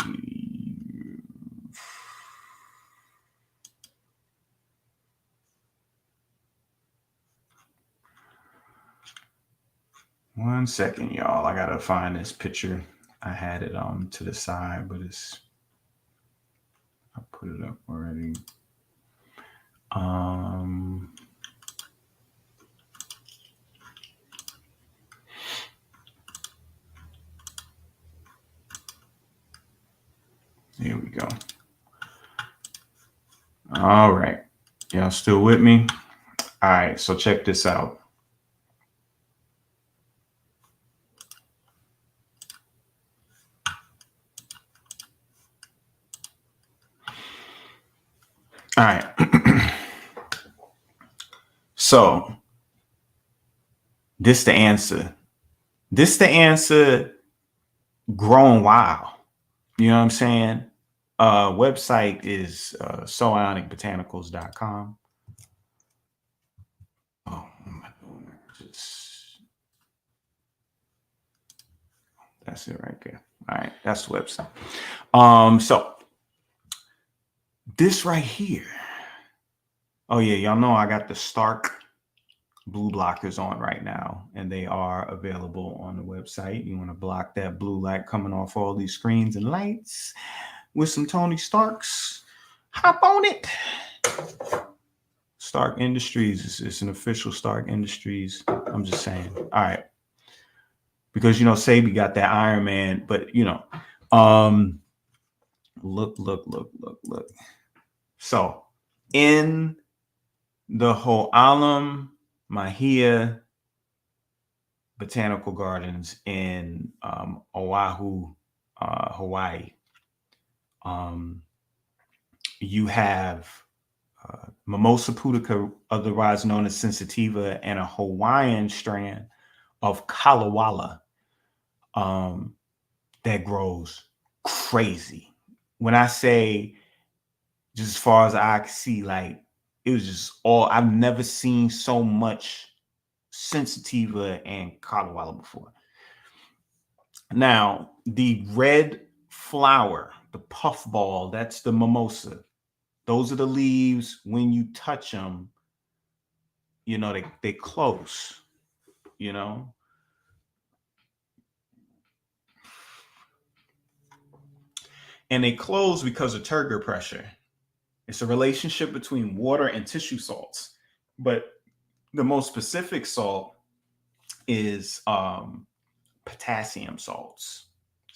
Speaker 1: One second, y'all. I gotta find this picture. I had it to the side, but I put it up already. Here we go. All right. Y'all still with me? All right. So check this out. All right. So this the answer. Growing wild. You know what I'm saying? Website is soionicbotanicals.com. Oh, what am I doing? That's it right there. All right, that's the website. So this right here. Oh yeah, y'all know I got the Stark blue blockers on right now, and they are available on the website. You want to block that blue light coming off all these screens and lights with some Tony Starks? Hop on it. Stark Industries. It's an official Stark Industries. I'm just saying. All right. because Sabi got that Ironman, but look. So in the Ho'alam Mahia Botanical Gardens in Oahu, Hawaii, you have Mimosa pudica, otherwise known as sensitiva, and a Hawaiian strand of kalawala that grows crazy. When I say, just as far as I can see, like, it was just I've never seen so much sensitiva and kalawala before. Now, the red flower, the puffball, that's the mimosa. Those are the leaves. When you touch them, they close, and they close because of turgor pressure. It's a relationship between water and tissue salts, but the most specific salt is potassium salts.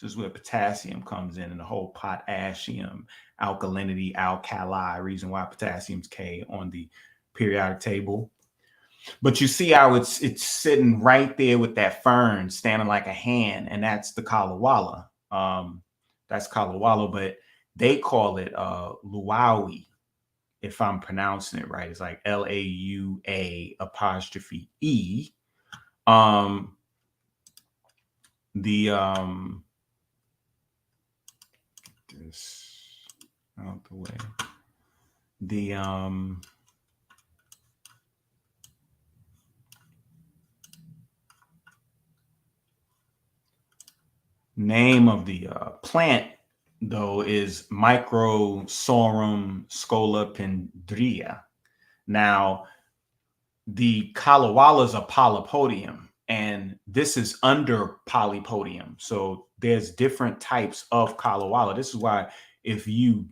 Speaker 1: This is where potassium comes in, and the whole potassium, alkalinity, alkali, reason why potassium's K on the periodic table. But you see how it's sitting right there with that fern standing like a hand, and that's the kalawala. That's kalawala, but they call it luaui, if I'm pronouncing it right. It's like L-A-U-A apostrophe E. This out the way. The name of the plant, though, is Microsorum scolopendria. Now, the kalawalas are polypodium, and this is under polypodium. So there's different types of kalawala. This is why if you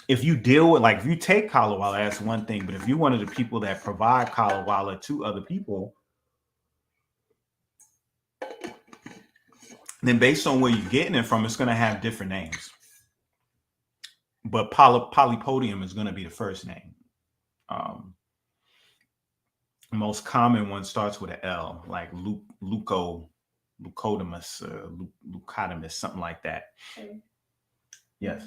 Speaker 1: deal with, like, if you take kalawala, that's one thing. But if you're one of the people that provide kalawala to other people, then based on where you're getting it from, it's going to have different names. But polypodium is going to be the first name. The most common one starts with an L, like leucodamus, leucodamus, something like that. Okay. Yes.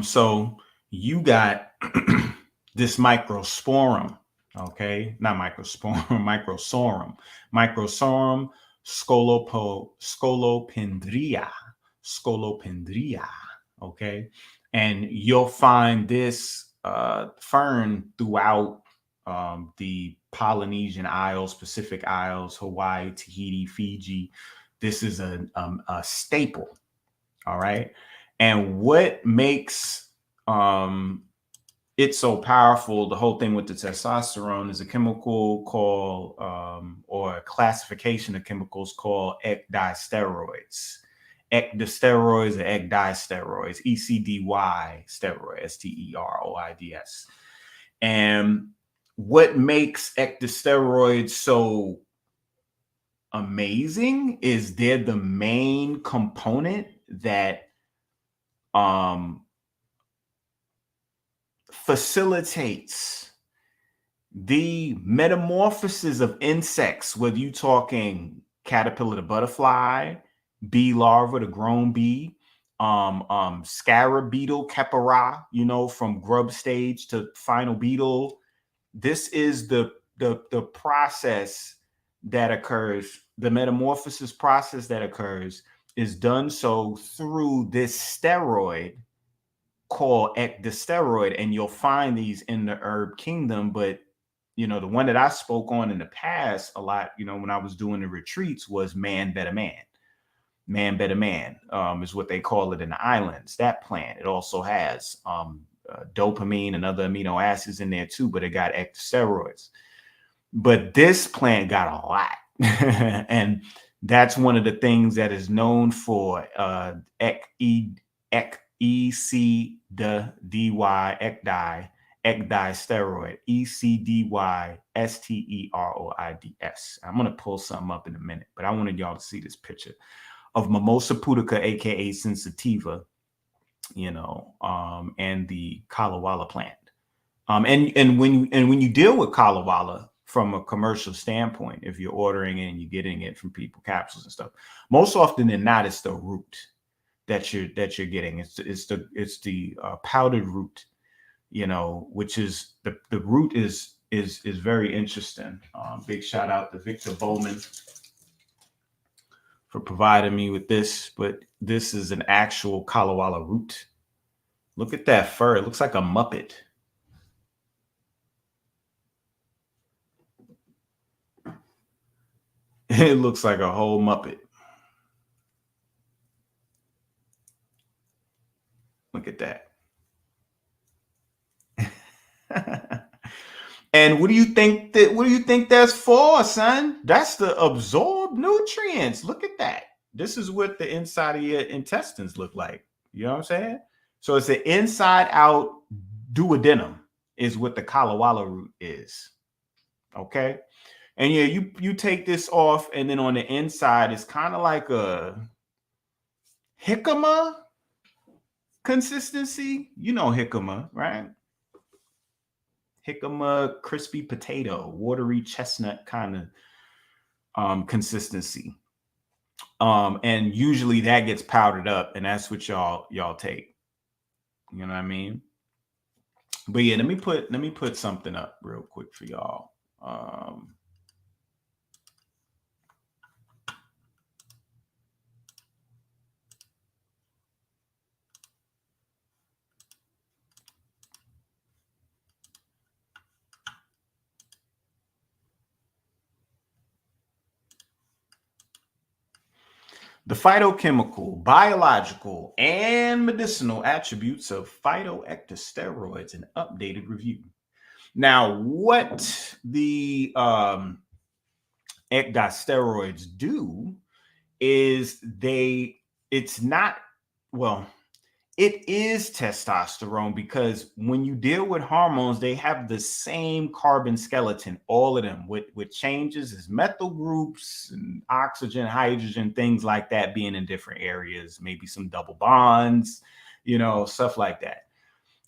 Speaker 1: So you got this microsporum, okay? Not microsporum, microsorum scolopendria, okay? And you'll find this fern throughout the Polynesian Isles, Pacific Isles, Hawaii, Tahiti, Fiji. This is a staple, all right? And what makes it so powerful, the whole thing with the testosterone, is a chemical called, or a classification of chemicals called ecdysteroids. Ecdysteroids or ecdysteroids, ECDY steroid, STEROIDS. And what makes ecdysteroids so amazing is they're the main component that facilitates the metamorphosis of insects, whether you're talking caterpillar to butterfly, bee larva to grown bee, scarab beetle, Kepara, from grub stage to final beetle. This is the process that occurs, the metamorphosis process that occurs is done so through this steroid called ecdysteroid, and you'll find these in the herb kingdom. But the one that I spoke on in the past a lot, when I was doing the retreats, was man better man. Man better man is what they call it in the islands. That plant, it also has dopamine and other amino acids in there too, but it got ecdysteroids. But this plant got a lot. And that's one of the things that is known for ecdy, ecdy, Ecdysteroid, Ecdysteroids. I'm going to pull something up in a minute, but I wanted y'all to see this picture of Mimosa pudica, aka sensitiva, and the Kalawala plant. And when you deal with Kalawala from a commercial standpoint, if you're ordering it and you're getting it from people, capsules and stuff, most often than not, it's the root that you're getting. It's the powdered root, which is the root is very interesting. Big shout out to Victor Bowman for providing me with this, but this is an actual Kalawala root. Look at that fur. It looks like a Muppet. It looks like a whole Muppet. Look at that. And what do you think that's for, son? That's to absorb nutrients. Look at that. This is what the inside of your intestines look like. You know what I'm saying? So it's an inside out duodenum is what the Kalawala root is. Okay. And yeah, you take this off, and then on the inside, it's kind of like a jicama consistency. You know jicama, right? Jicama, crispy potato, watery chestnut kind of consistency. And usually that gets powdered up, and that's what y'all take. You know what I mean? But yeah, let me put something up real quick for y'all. The phytochemical, biological, and medicinal attributes of phytoecdysteroids, an updated review. Now, what the ecdysteroids do is it is testosterone, because when you deal with hormones, they have the same carbon skeleton, all of them. What changes is methyl groups and oxygen, hydrogen, things like that being in different areas, maybe some double bonds, stuff like that.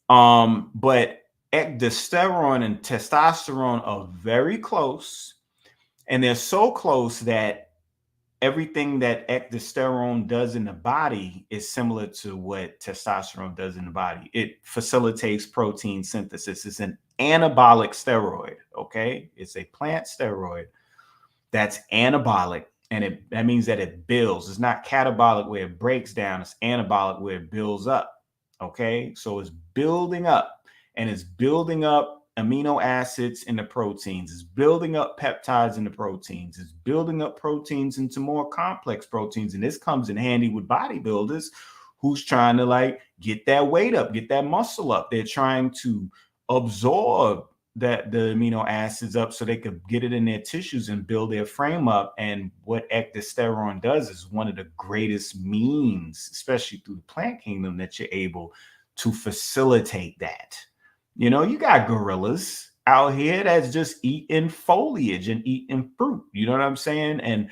Speaker 1: But ecdysterone and testosterone are very close, and they're so close that everything that ecdysterone does in the body is similar to what testosterone does in the body. It facilitates protein synthesis. It's an anabolic steroid, okay? It's a plant steroid that's anabolic, and that means that it builds. It's not catabolic where it breaks down. It's anabolic where it builds up, okay? So it's building up, and it's building up amino acids in the proteins. It's building up peptides in the proteins. It's building up proteins into more complex proteins. And this comes in handy with bodybuilders who's trying to get that weight up, get that muscle up. They're trying to absorb the amino acids up so they could get it in their tissues and build their frame up. And what ecdysterone does is one of the greatest means, especially through the plant kingdom, that you're able to facilitate that. You got gorillas out here that's just eating foliage and eating fruit. You know what I'm saying? And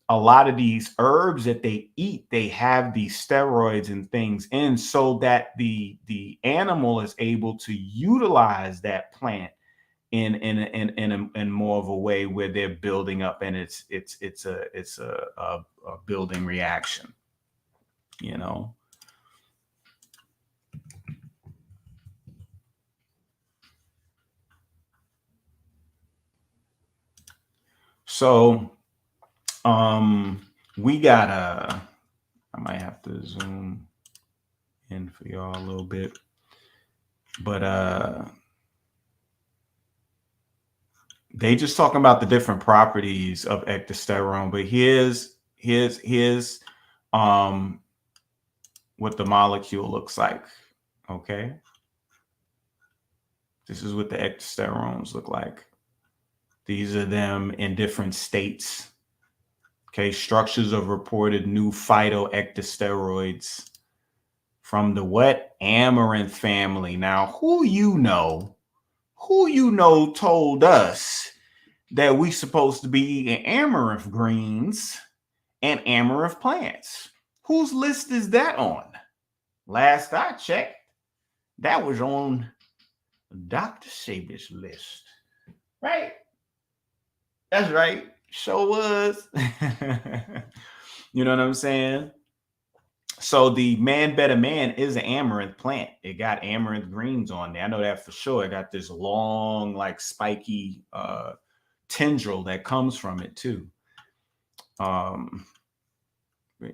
Speaker 1: a lot of these herbs that they eat, they have these steroids and things in, so that the animal is able to utilize that plant in more of a way where they're building up, and it's a building reaction. So, we got I might have to zoom in for y'all a little bit, but they just talking about the different properties of ecdysterone. But here's what the molecule looks like. Okay, this is what the ecdysterones look like. These are them in different states. Okay, structures of reported new phytoecdysteroids from the what? Amaranth family. Now, who Who you know told us that we supposed to be eating amaranth greens and amaranth plants? Whose list is that on? Last I checked, that was on Dr. Sebi's list. Right? That's right. Sure was. You know what I'm saying? So the Man Better Man is an amaranth plant. It got amaranth greens on there. I know that for sure. It got this long, like spiky tendril that comes from it too. But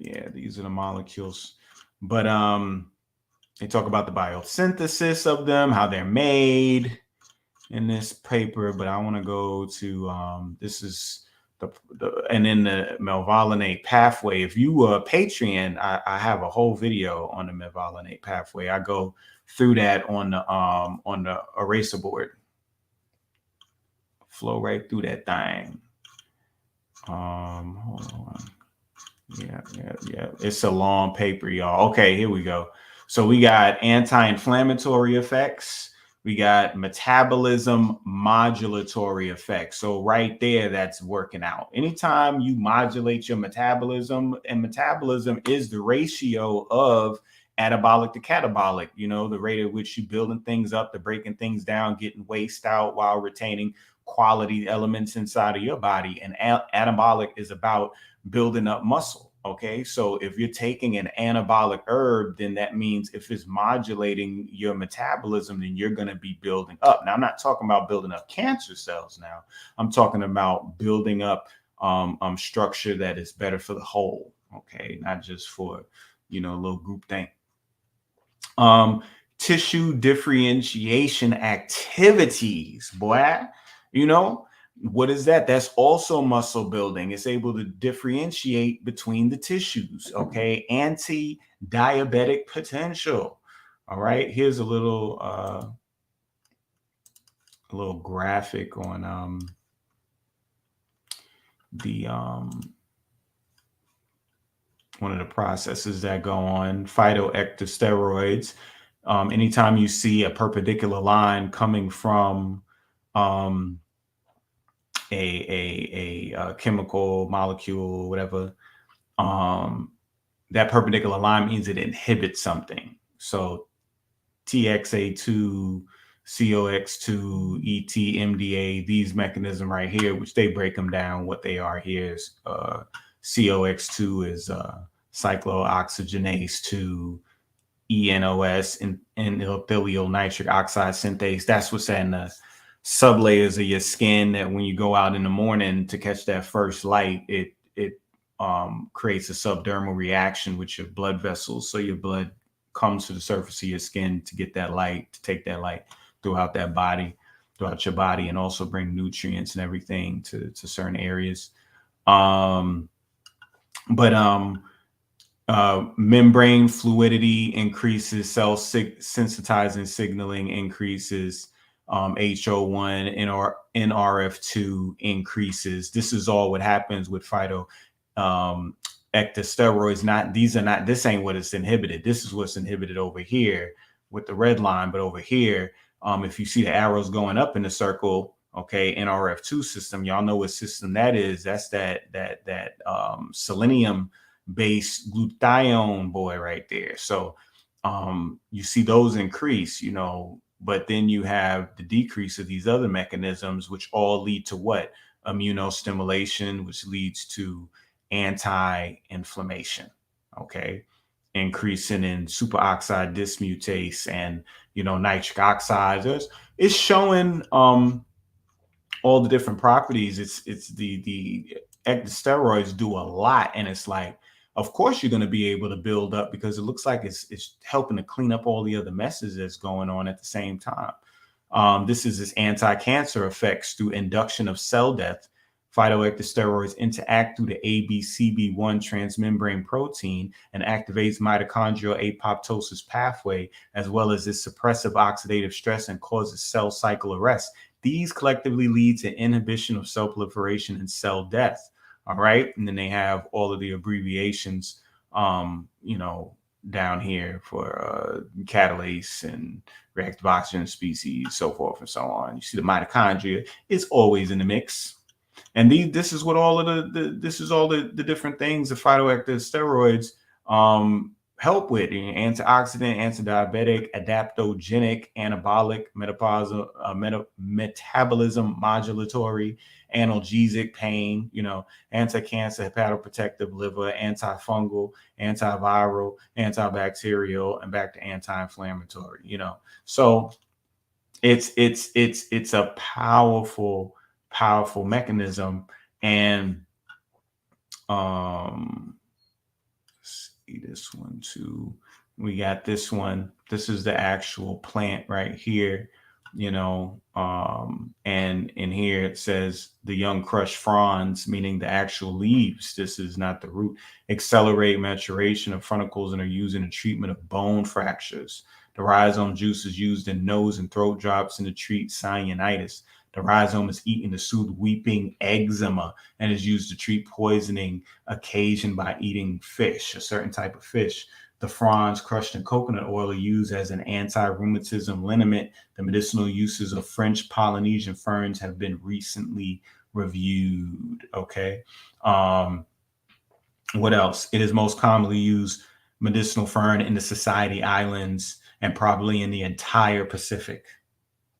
Speaker 1: yeah, these are the molecules. But they talk about the biosynthesis of them, how they're made in this paper. But I want to go to this is and then the mevalonate pathway. If you were a Patreon, I have a whole video on the mevalonate pathway. I go through that on the eraser board. Flow right through that thing. Hold on. Yeah. It's a long paper, y'all. Okay, here we go. So we got anti-inflammatory effects. We got metabolism modulatory effects. So right there, that's working out. Anytime you modulate your metabolism, and metabolism is the ratio of anabolic to catabolic, you know, the rate at which you're building things up, the breaking things down, getting waste out while retaining quality elements inside of your body. And anabolic is about building up muscle. Okay, so if you're taking an anabolic herb, then that means if it's modulating your metabolism, then you're going to be building up. Now, I'm not talking about building up cancer cells now. I'm talking about building up structure that is better for the whole. Okay, not just for, you know, a little group thing. Tissue differentiation activities, boy, you know. What is that? That's also muscle building. It's able to differentiate between the tissues. Okay. Anti-diabetic potential. All right. Here's a little graphic on the one of the processes that go on Ecdysteroids. Anytime you see a perpendicular line coming from a chemical molecule, whatever, that perpendicular line means it inhibits something. So TXA2, COX2, ET, MDA, these mechanisms right here, which they break them down. What they are here is COX2 is cyclooxygenase 2, ENOS, and endothelial nitric oxide synthase. That's what's in the sublayers of your skin, that when you go out in the morning to catch that first light, it creates a subdermal reaction with your blood vessels. So your blood comes to the surface of your skin to get that light, to take that light throughout your body, and also bring nutrients and everything to certain areas. Membrane fluidity increases, cell sensitizing signaling increases, HO1 and NRF2 increases. This is all what happens with ecdysteroids. This ain't what it's inhibited. This is what's inhibited over here with the red line. But over here, if you see the arrows going up in the circle, okay, NRF2 system, y'all know what system that is. That's that selenium based glutathione boy right there. So you see those increase, you know, but then you have the decrease of these other mechanisms, which all lead to what? Immunostimulation, which leads to anti-inflammation. Okay, increasing in superoxide dismutase and, you know, nitric oxide. It's showing all the different properties. It's the ecdysteroids do a lot, and it's like, of course you're going to be able to build up, because it looks like it's helping to clean up all the other messes that's going on at the same time. This is its anti-cancer effects through induction of cell death. Phytoecdysteroids interact through the ABCB1 transmembrane protein and activates mitochondrial apoptosis pathway, as well as its suppressive oxidative stress, and causes cell cycle arrest. These collectively lead to inhibition of cell proliferation and cell death. All right. And then they have all of the abbreviations, you know, down here for catalase and reactive oxygen species, so forth and so on. You see the mitochondria is always in the mix. And this is what all of this is all the different things the phytoactive steroids help with: antioxidant, antidiabetic, adaptogenic, anabolic, metabolism modulatory, analgesic, pain, anti-cancer, hepatoprotective, liver, antifungal, antiviral, antibacterial, and back to anti-inflammatory. So it's a powerful mechanism. And see this one too. We got this one. This is the actual plant right here, and in here it says the young crushed fronds, meaning the actual leaves. This is not the root. Accelerate maturation of fronicles and are used in the treatment of bone fractures. The rhizome juice is used in nose and throat drops and to treat sinusitis. The rhizome is eaten to soothe weeping eczema and is used to treat poisoning occasioned by eating fish, a certain type of fish. The fronds crushed in coconut oil are used as an anti-rheumatism liniment. The medicinal uses of French Polynesian ferns have been recently reviewed. Okay. What else? It is most commonly used medicinal fern in the Society Islands and probably in the entire Pacific.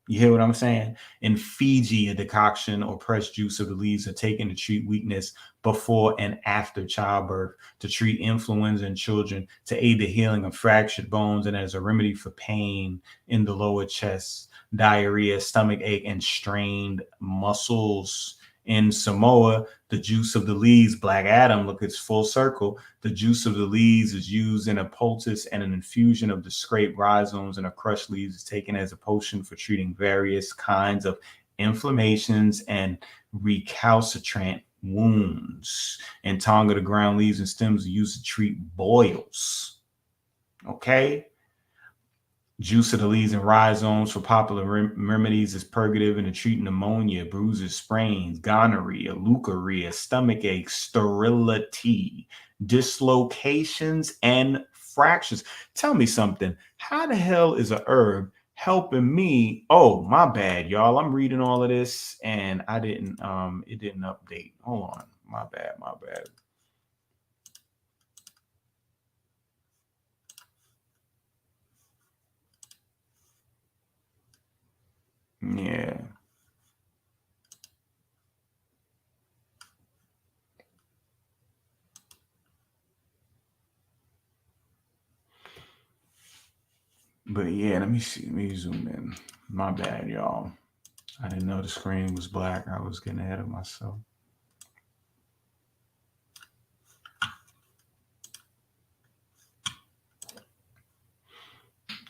Speaker 1: You hear what I'm saying? In Fiji, a decoction or pressed juice of the leaves are taken to treat weakness before and after childbirth, to treat influenza in children, to aid the healing of fractured bones, and as a remedy for pain in the lower chest, diarrhea, stomach ache, and strained muscles. In Samoa, the juice of the leaves, Black Adam, look, it's full circle. The juice of the leaves is used in a poultice, and an infusion of the scraped rhizomes and crushed leaves is taken as a potion for treating various kinds of inflammations and recalcitrant wounds. In Tonga, the ground leaves and stems are used to treat boils. Okay. Juice of the leaves and rhizomes for popular remedies is purgative and to treat pneumonia, bruises, sprains, gonorrhea, leukorrhea, stomach ache, sterility, dislocations, and fractures. Tell me something. How the hell is a herb helping me? Oh, my bad, y'all. I'm reading all of this and I didn't it didn't update. Hold on. My bad. Yeah. But yeah, let me see. Let me zoom in. My bad, y'all. I didn't know the screen was black. I was getting ahead of myself.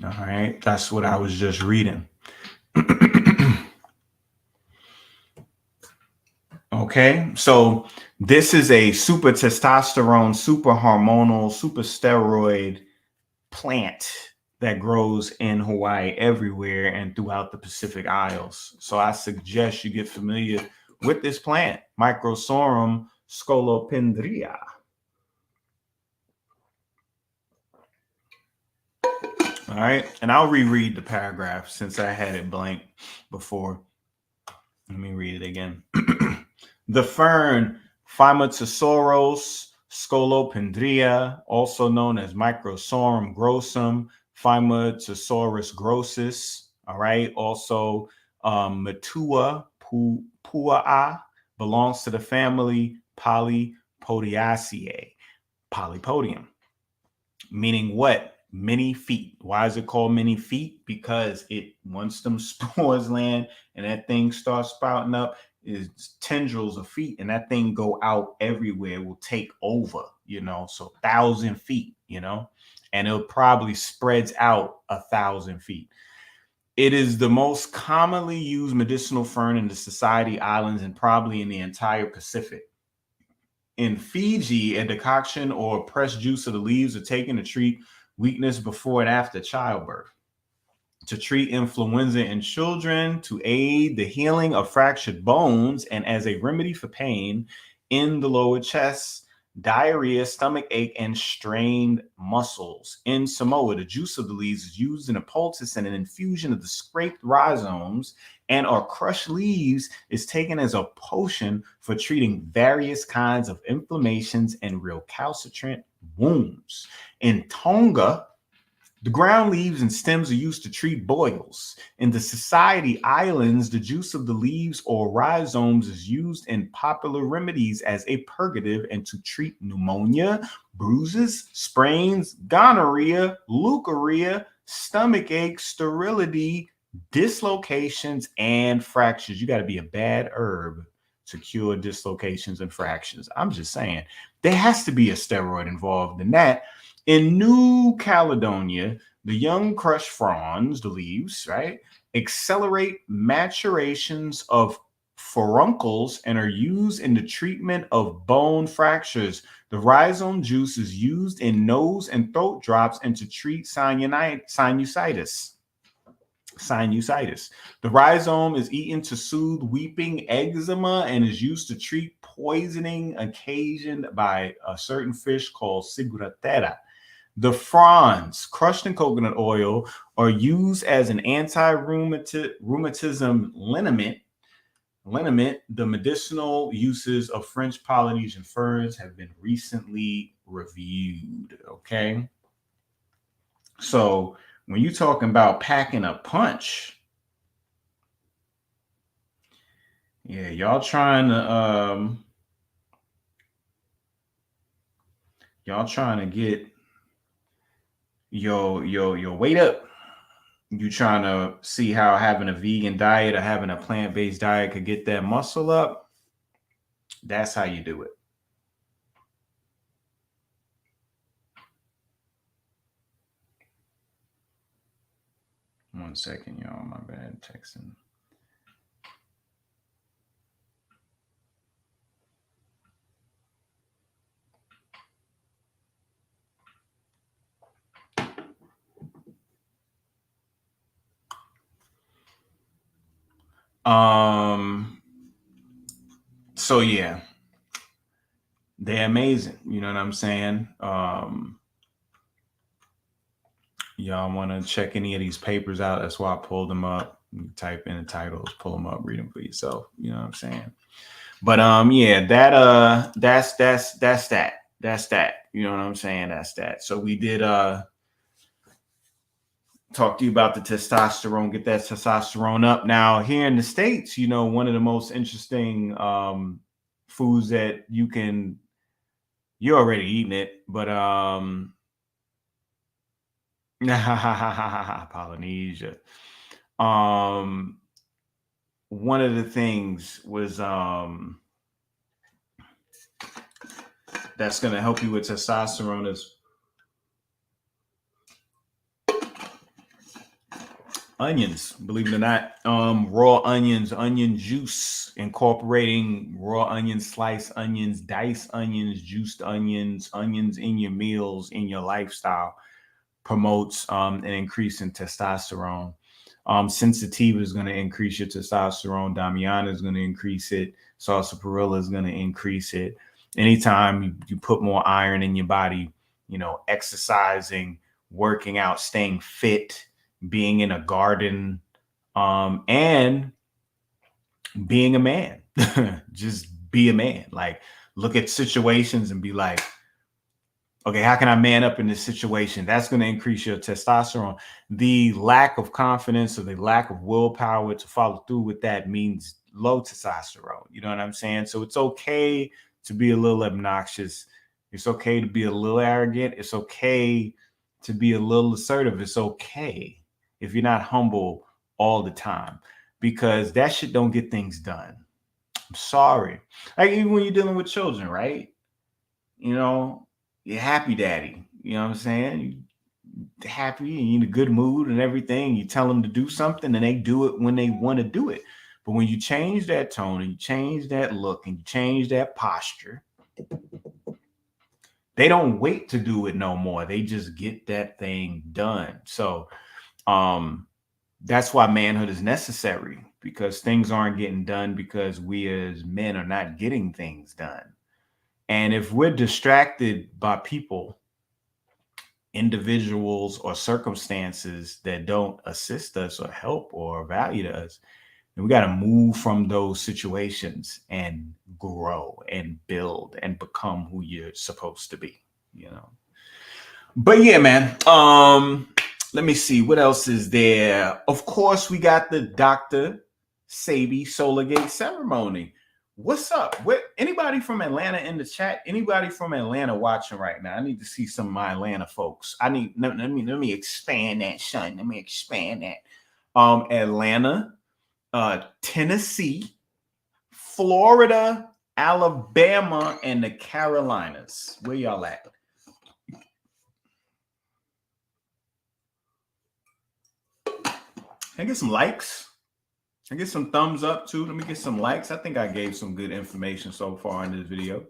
Speaker 1: All right. That's what I was just reading. Okay. So this is a super testosterone, super hormonal, super steroid plant that grows in Hawaii everywhere and throughout the Pacific Isles. So I suggest you get familiar with this plant, Microsorum scolopendria. All right. And I'll reread the paragraph since I had it blank before. Let me read it again. The fern Phytosaurus scolopendria, also known as Microsorum grossum, Phytosaurus grossus, all right, also Matua puaa, belongs to the family Polypodiaceae, polypodium, meaning what? Many feet. Why is it called many feet? Because once them spores land and that thing starts sprouting up, is tendrils of feet, and that thing go out everywhere. It will take over, so 1,000 feet, and it probably spreads out 1,000 feet. It is the most commonly used medicinal fern in the Society Islands and probably in the entire Pacific. In Fiji, a decoction or pressed juice of the leaves are taken to treat weakness before and after childbirth, to treat influenza in children, to aid the healing of fractured bones, and as a remedy for pain in the lower chest, diarrhea, stomach ache, and strained muscles. In Samoa, the juice of the leaves is used in a poultice, and an infusion of the scraped rhizomes and or crushed leaves is taken as a potion for treating various kinds of inflammations and recalcitrant wounds. In Tonga, the ground leaves and stems are used to treat boils. In the Society Islands, the juice of the leaves or rhizomes is used in popular remedies as a purgative and to treat pneumonia, bruises, sprains, gonorrhea, leukorrhea, stomach ache, sterility, dislocations, and fractures. You got to be a bad herb to cure dislocations and fractures. I'm just saying, there has to be a steroid involved in that. In New Caledonia, the young crushed fronds, the leaves, right, accelerate maturations of furuncles and are used in the treatment of bone fractures. The rhizome juice is used in nose and throat drops and to treat sinusitis. The rhizome is eaten to soothe weeping eczema and is used to treat poisoning occasioned by a certain fish called ciguatera. The fronds, crushed in coconut oil, are used as an anti-rheumatism liniment. The medicinal uses of French Polynesian ferns have been recently reviewed. Okay. So when you're talking about packing a punch, yeah, y'all trying to get your weight up. You trying to see how having a vegan diet or having a plant-based diet could get that muscle up. That's how you do it. One second, y'all. My bad. Texting. So yeah, they're amazing. You know what I'm saying? Y'all want to check any of these papers out? That's why I pulled them up. You type in the titles, pull them up, read them for yourself. You know what I'm saying? But yeah, that's that. That's that. You know what I'm saying? That's that. So we did talk to you about the testosterone, get that testosterone up. Now, here in the States, you know, one of the most interesting foods that you're already eating it, but Polynesia. One of the things was that's going to help you with testosterone is onions, believe it or not. Raw onions, onion juice, incorporating raw onions, sliced onions, diced onions, juiced onions, onions in your meals, in your lifestyle promotes an increase in testosterone. Sensitiva is going to increase your testosterone. Damiana is going to increase it. Sarsaparilla is going to increase it. Anytime you put more iron in your body, you know, exercising, working out, staying fit, being in a garden, and being a man. Just be a man. Like, look at situations and be like, okay, how can I man up in this situation? That's going to increase your testosterone. The lack of confidence or the lack of willpower to follow through with that means low testosterone. You know what I'm saying? So it's okay to be a little obnoxious. It's okay to be a little arrogant. It's okay to be a little assertive. It's okay if you're not humble all the time, because that shit don't get things done. I'm sorry. Like, even when you're dealing with children, right? You know, you're happy daddy. You know what I'm saying? You're happy and you're in a good mood and everything. You tell them to do something and they do it when they want to do it. But when you change that tone and you change that look and you change that posture, they don't wait to do it no more. They just get that thing done. So that's why manhood is necessary, because things aren't getting done because we as men are not getting things done. And if we're distracted by people, individuals, or circumstances that don't assist us or help or value to us, then we got to move from those situations and grow and build and become who you're supposed to be, you know. But yeah, man. Let me see what else is there. Of course, we got the Dr. Sabi Solargate ceremony. What's up? What, anybody from Atlanta in the chat? Anybody from Atlanta watching right now? I need to see some of my Atlanta folks. Let me expand that, son. Let me expand that. Atlanta, Tennessee, Florida, Alabama, and the Carolinas. Where y'all at? Can I get some likes? I get some thumbs up too. Let me get some likes. I think I gave some good information so far in this video.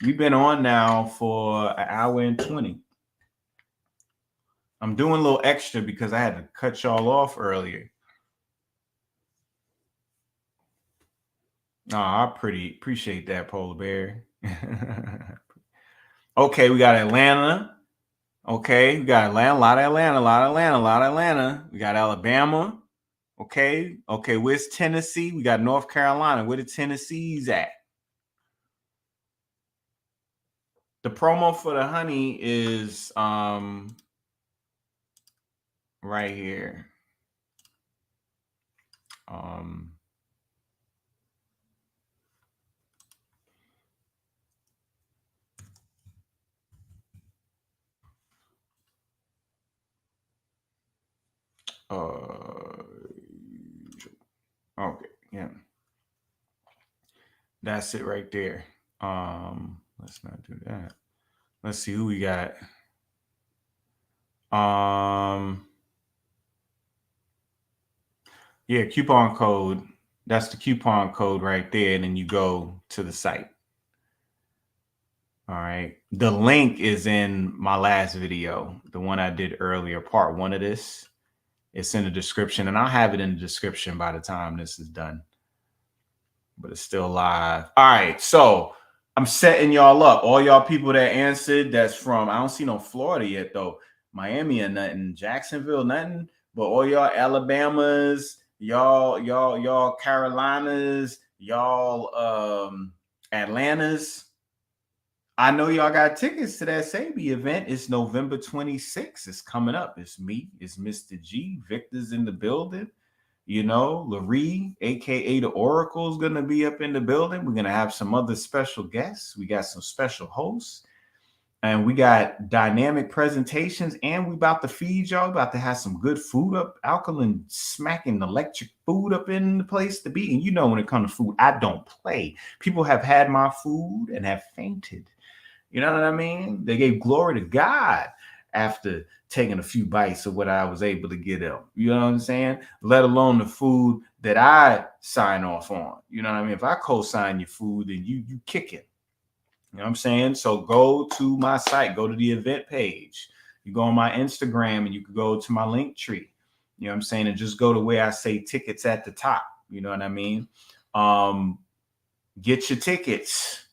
Speaker 1: We've been on now for an hour and 20. I'm doing a little extra because I had to cut y'all off earlier. I appreciate that, Polar Bear. Okay, we got Atlanta. Okay, we got Atlanta, a lot of Atlanta. We got Alabama. Okay, where's Tennessee? We got North Carolina. Where the Tennessee's at? The promo for the honey is right here. Okay, yeah. That's it right there. Let's not do that. Let's see who we got. Yeah, coupon code. That's the coupon code right there. And then you go to the site. All right. The link is in my last video, the one I did earlier, part 1 of this. It's in the description, and I'll have it in the description by the time this is done. But it's still live. All right. So I'm setting y'all up. All y'all people that answered, that's from, I don't see no Florida yet, though. Miami or nothing. Jacksonville, nothing. But all y'all Alabamas, y'all Carolinas, y'all Atlantas. I know y'all got tickets to that Sabi event. It's November 26th. It's coming up. It's me. It's Mr. G. Victor's in the building. You know, Laree, aka the Oracle, is going to be up in the building. We're going to have some other special guests. We got some special hosts. And we got dynamic presentations. And we about to feed y'all. About to have some good food up. Alkaline smacking electric food up in the place to be. And you know, when it comes to food, I don't play. People have had my food and have fainted. You know what I mean? They gave glory to God after taking a few bites of what I was able to get them. You know what I'm saying? Let alone the food that I sign off on. You know what I mean? If I co-sign your food, then you kick it. You know what I'm saying? So go to my site, go to the event page. You go on my Instagram and you can go to my link tree. You know what I'm saying? And just go to where I say tickets at the top. You know what I mean? Get your tickets.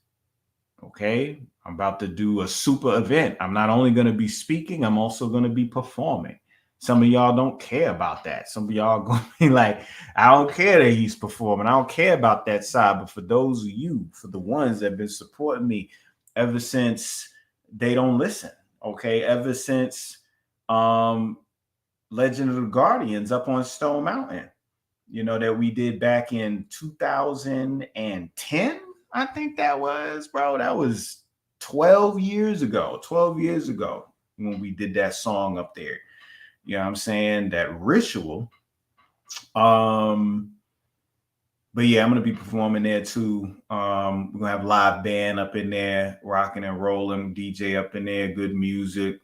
Speaker 1: Okay, I'm about to do a super event. I'm not only going to be speaking, I'm also going to be performing. Some of y'all don't care about that. Some of y'all going to be like, I don't care that he's performing. I don't care about that side. But for those of you, for the ones that have been supporting me ever since they don't listen, okay, ever since Legend of the Guardians up on Stone Mountain, you know, that we did back in 2010. I think that was, bro, that was 12 years ago when we did that song up there. You know what I'm saying? That ritual. But yeah, I'm going to be performing there too. We're going to have live band up in there, rocking and rolling, DJ up in there, good music.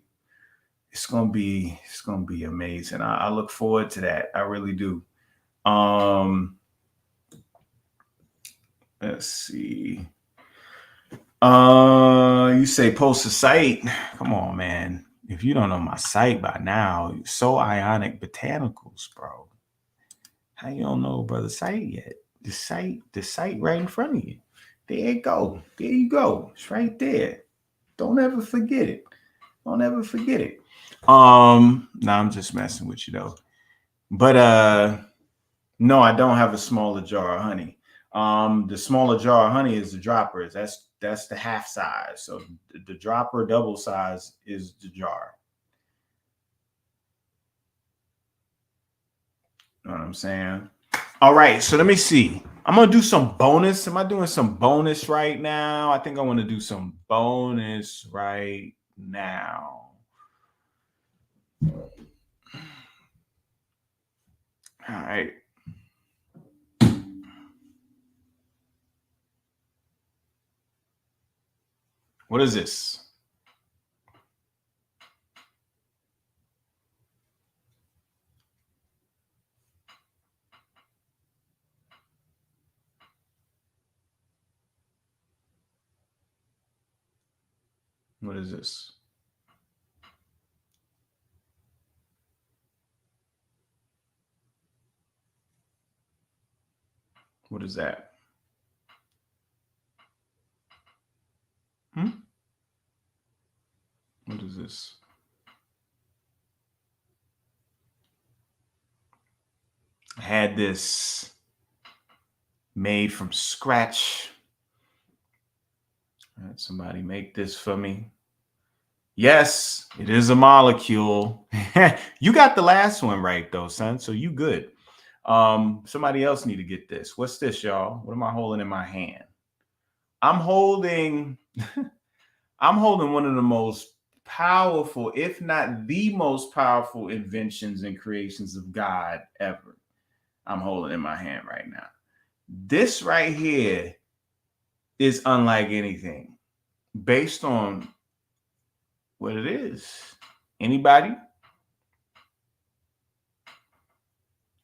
Speaker 1: It's going to be amazing. I look forward to that. I really do. Let's see. You say post a site. Come on, man. If you don't know my site by now, So Ionic Botanicals, bro. How you don't know, brother, site yet? The site right in front of you. There you go. There you go. It's right there. Don't ever forget it. Don't ever forget it. No, I'm just messing with you though. But no, I don't have a smaller jar of honey. The smaller jar of honey is the droppers. That's the half size. So the dropper double size is the jar. You know what I'm saying? All right, so let me see. I'm gonna do some bonus. Am I doing some bonus right now? I think I want to do some bonus right now. All right. What is this? What is this? What is that? What is this? I had this made from scratch. Right, somebody make this for me. Yes, it is a molecule. You got the last one right though, son. So you good. Somebody else need to get this. What's this, y'all? What am I holding in my hand? I'm holding one of the most powerful, if not the most powerful inventions and creations of God ever. I'm holding in my hand right now. This right here is unlike anything based on what it is. Anybody?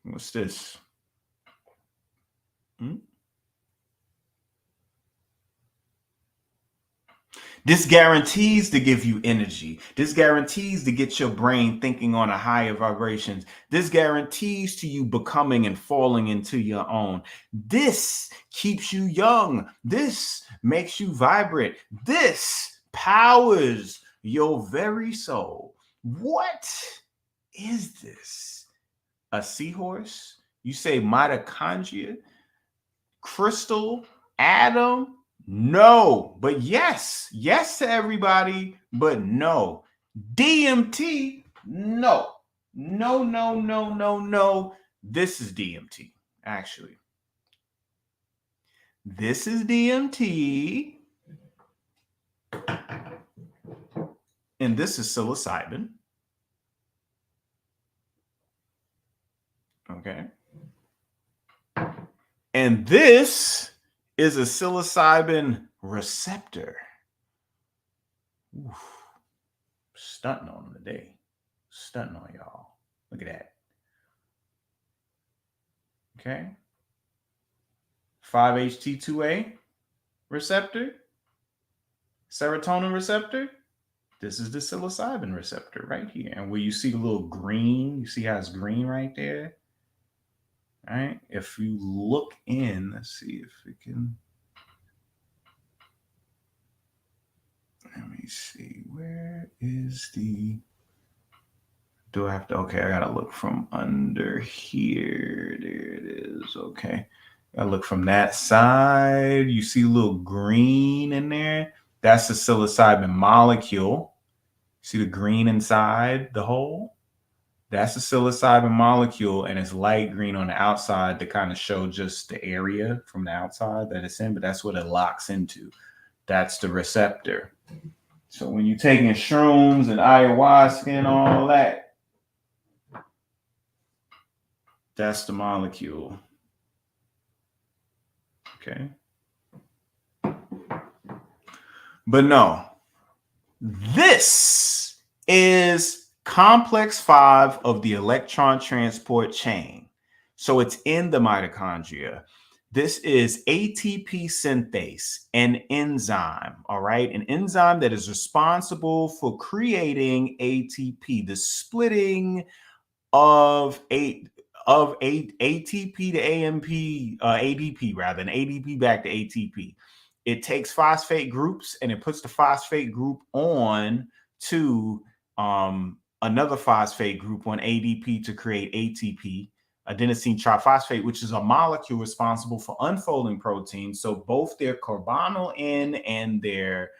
Speaker 1: What's this? This guarantees to give you energy. This guarantees to get your brain thinking on a higher vibrations. This guarantees to you becoming and falling into your own. This keeps you young. This makes you vibrant. This powers your very soul. What is this? A seahorse? You say mitochondria? Crystal? Atom? No, but yes to everybody, but no. DMT? No. No. This is DMT, actually. This is DMT. And this is psilocybin. Okay. And this is a psilocybin receptor. Oof. Stunting on them today. Stunting on y'all. Look at that. Okay. 5-HT2A receptor. Serotonin receptor. This is the psilocybin receptor right here. And where you see the little green, you see how it's green right there? All right. If you look in, let's see if we can. Let me see. Where is the. Do I have to? Okay, I gotta look from under here. There it is. Okay. I look from that side. You see a little green in there. That's the psilocybin molecule. See the green inside the hole? That's the psilocybin molecule, and it's light green on the outside to kind of show just the area from the outside that it's in, but that's what it locks into. That's the receptor. So when you're taking shrooms and ayahuasca and all that, that's the molecule. Okay. But no, this is complex 5 of the electron transport chain. So it's in the mitochondria. This is ATP synthase, an enzyme, all right? An enzyme that is responsible for creating ATP, the splitting of ATP to AMP, ADP rather, and ADP back to ATP. it takes phosphate groups and it puts the phosphate group on to another phosphate group on ADP to create ATP, adenosine triphosphate, which is a molecule responsible for unfolding proteins. So both their carbonyl end and their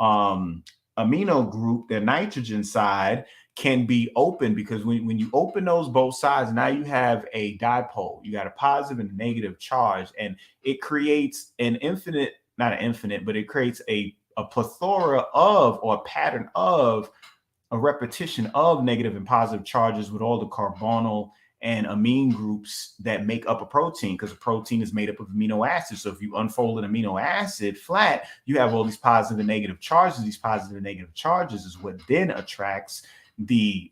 Speaker 1: amino group, their nitrogen side, can be open, because when you open those both sides, now you have a dipole. You got a positive and a negative charge, and it creates an infinite, not an infinite, but it creates a plethora of, or a pattern of, a repetition of negative and positive charges with all the carbonyl and amine groups that make up a protein, because a protein is made up of amino acids. So if you unfold an amino acid flat, you have all these positive and negative charges. These positive and negative charges is what then attracts the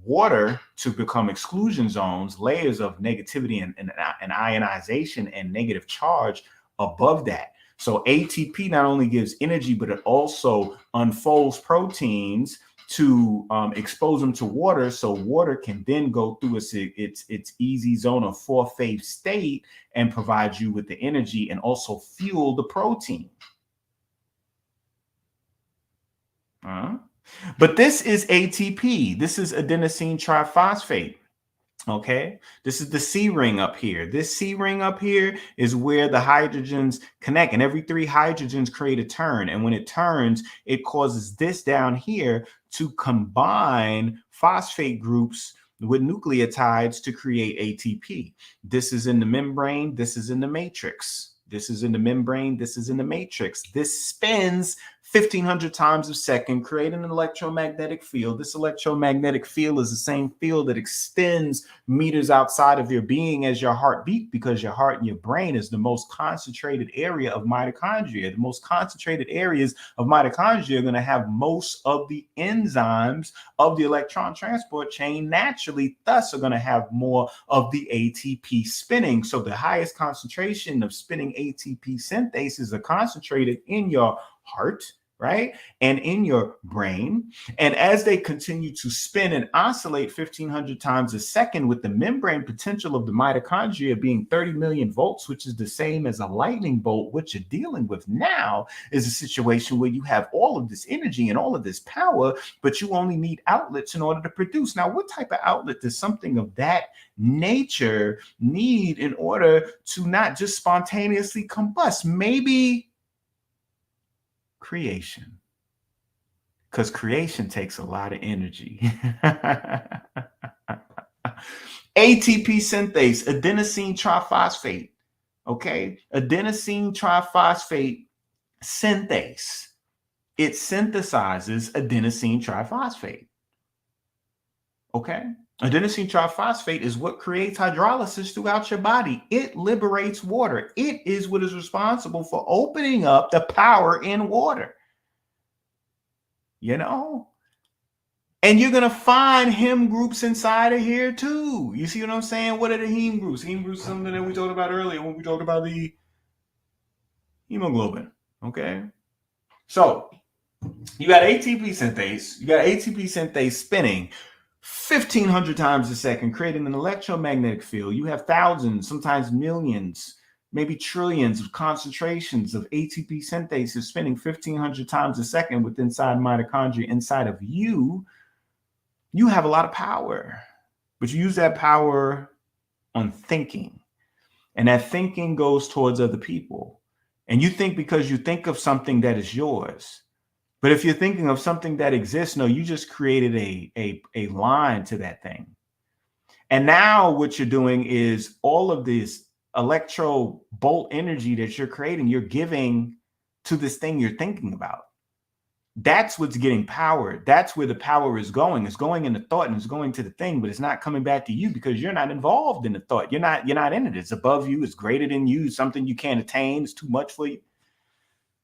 Speaker 1: water to become exclusion zones, layers of negativity and ionization and negative charge above that. So ATP not only gives energy, but it also unfolds proteins to expose them to water, so water can then go through its easy zone of 4-phase state and provide you with the energy and also fuel the protein. But this is ATP. This is adenosine triphosphate. Okay, this is the C ring up here. This C ring up here is where the hydrogens connect, and every 3 hydrogens create a turn. And when it turns, it causes this down here to combine phosphate groups with nucleotides to create ATP. This is in the membrane. This is in the matrix. This is in the membrane. This is in the matrix. This spins 1,500 times a second, creating an electromagnetic field. This electromagnetic field is the same field that extends meters outside of your being as your heartbeat, because your heart and your brain is the most concentrated area of mitochondria. The most concentrated areas of mitochondria are going to have most of the enzymes of the electron transport chain naturally, thus are going to have more of the ATP spinning. So the highest concentration of spinning ATP synthases are concentrated in your heart, right? And in your brain. And as they continue to spin and oscillate 1,500 times a second, with the membrane potential of the mitochondria being 30 million volts, which is the same as a lightning bolt, what you're dealing with now is a situation where you have all of this energy and all of this power, but you only need outlets in order to produce. Now, what type of outlet does something of that nature need in order to not just spontaneously combust? Maybe creation, because creation takes a lot of energy. ATP synthase, adenosine triphosphate. Okay, adenosine triphosphate synthase. It synthesizes adenosine triphosphate. Okay, adenosine triphosphate is what creates hydrolysis throughout your body. It liberates water. It is what is responsible for opening up the power in water. You know? And you're going to find heme groups inside of here too. You see what I'm saying? What are the heme groups? Heme groups is something that we talked about earlier when we talked about the hemoglobin. Okay? So you got ATP synthase. You got ATP synthase spinning 1,500 times a second, creating an electromagnetic field. You have thousands, sometimes millions, maybe trillions of concentrations of ATP synthases spinning 1,500 times a second with inside mitochondria inside of you. You have a lot of power, but you use that power on thinking. And that thinking goes towards other people. And you think because you think of something that is yours. But if you're thinking of something that exists, no, you just created a line to that thing. And now what you're doing is all of this electro bolt energy that you're creating, you're giving to this thing you're thinking about. That's what's getting power. That's where the power is going. It's going in the thought and it's going to the thing, but it's not coming back to you because you're not involved in the thought. You're not in it. It's above you. It's greater than you. It's something you can't attain. It's too much for you.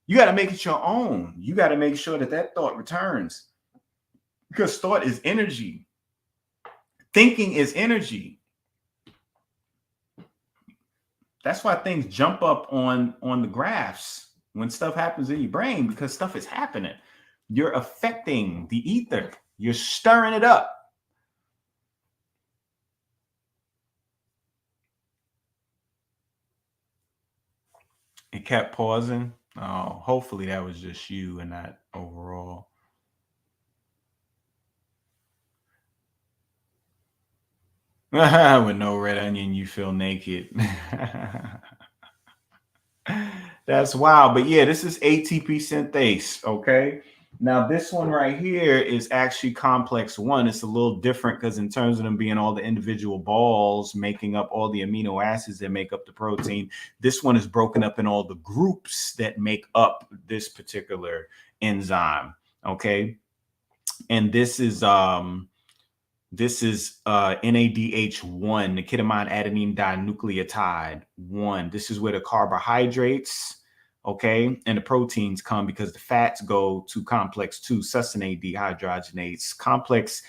Speaker 1: You got to make it your own. You got to make sure that thought returns, because thought is energy. Thinking is energy. That's why things jump up on the graphs when stuff happens in your brain, because stuff is happening. You're affecting the ether. You're stirring it up. It kept pausing. Oh, hopefully that was just you and not overall. With no red onion, you feel naked. That's wild. But yeah, this is ATP synthase. Okay. Now, this one right here is actually complex one. It's a little different because, in terms of them being all the individual balls making up all the amino acids that make up the protein, this one is broken up in all the groups that make up this particular enzyme. Okay. And this is NADH1, the ketamine adenine dinucleotide 1. This is where the carbohydrates, okay, and the proteins come, because the fats go to complex 2, succinate dehydrogenase. Complex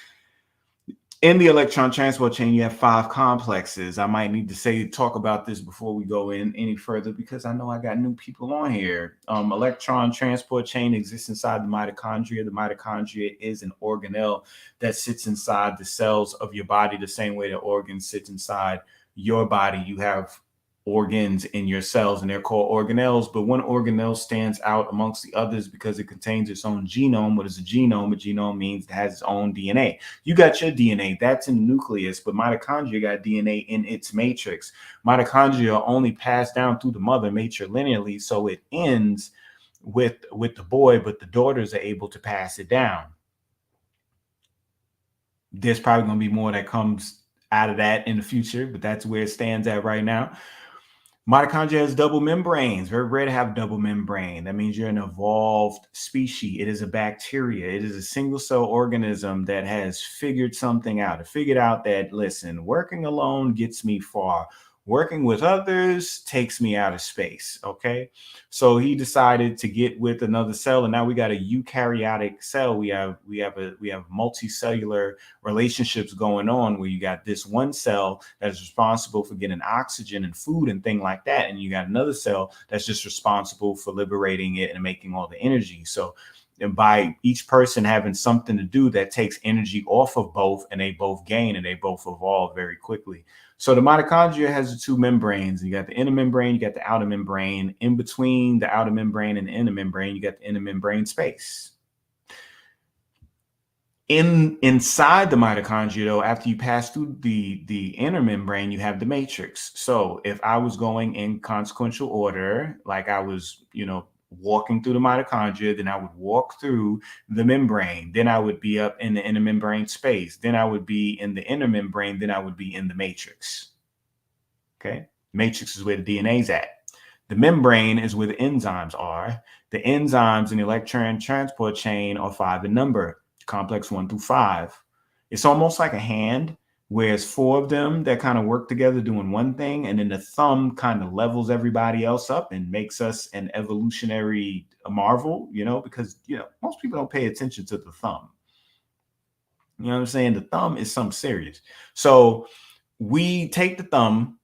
Speaker 1: in the electron transport chain, you have 5 complexes. I might need to talk about this before we go in any further, because I know I got new people on here. Electron transport chain exists inside the mitochondria. The mitochondria is an organelle that sits inside the cells of your body, the same way the organs sit inside your body. You have organs in your cells, and they're called organelles, but one organelle stands out amongst the others because it contains its own genome. What is a genome? A genome means it has its own DNA. You got your DNA, that's in the nucleus, but mitochondria got DNA in its matrix. Mitochondria are only passed down through the mother matrilineally, so it ends with the boy, but the daughters are able to pass it down. There's probably going to be more that comes out of that in the future, but that's where it stands at right now. Mitochondria has double membranes. Very rare to have double membrane. That means you're an evolved species. It is a bacteria. It is a single cell organism that has figured something out. It figured out that, listen, working alone gets me far. Working with others takes me out of space. Okay. So he decided to get with another cell, and now we got a eukaryotic cell. We have multicellular relationships going on, where you got this one cell that is responsible for getting oxygen and food and things like that, and you got another cell that's just responsible for liberating it and making all the energy. So, and by each person having something to do, that takes energy off of both, and they both gain and they both evolve very quickly. So the mitochondria has the 2 membranes. You got the inner membrane, you got the outer membrane. In between the outer membrane and the inner membrane, you got the inner membrane space. Inside the mitochondria, though, after you pass through the inner membrane, you have the matrix. So if I was going in consequential order, like I was, walking through the mitochondria, then I would walk through the membrane, then I would be up in the inner membrane space, then I would be in the inner membrane, then I would be in the matrix. Okay, matrix is where the DNA is at. The membrane is where the enzymes are. The enzymes in the electron transport chain are 5 in number, complex 1 through 5. It's almost like a hand, where it's 4 of them that kind of work together doing one thing, and then the thumb kind of levels everybody else up and makes us an evolutionary marvel, because most people don't pay attention to the thumb. You know what I'm saying? The thumb is something serious. So we take the thumb,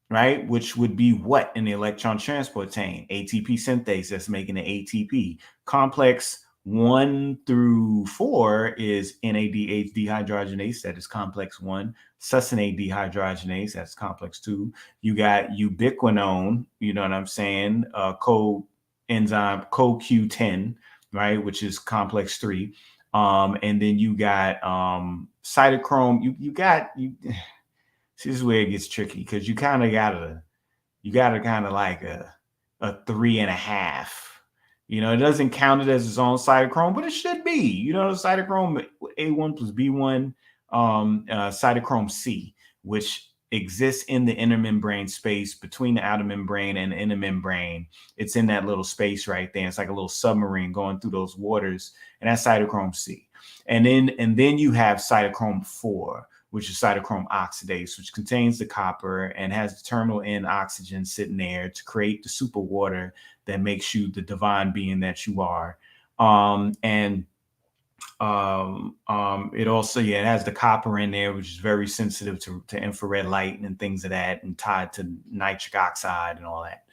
Speaker 1: right, which would be what in the electron transport chain? ATP synthase, that's making the ATP. Complex 1 through 4 is NADH dehydrogenase, that is complex 1. Succinate dehydrogenase, that's complex 2. You got ubiquinone, you know what I'm saying? Coenzyme CoQ10, right, which is complex 3. And then you got cytochrome. See, this is where it gets tricky, because you gotta kind of like a 3.5. It doesn't count it as its own cytochrome, but it should be. Cytochrome A1 plus B1, cytochrome C, which exists in the inner membrane space between the outer membrane and the inner membrane. It's in that little space right there. It's like a little submarine going through those waters, and that's cytochrome C. And then you have cytochrome 4, which is cytochrome oxidase, which contains the copper and has the terminal end oxygen sitting there to create the super water that makes you the divine being that you are. It also, it has the copper in there, which is very sensitive to infrared light and things of that, and tied to nitric oxide and all that.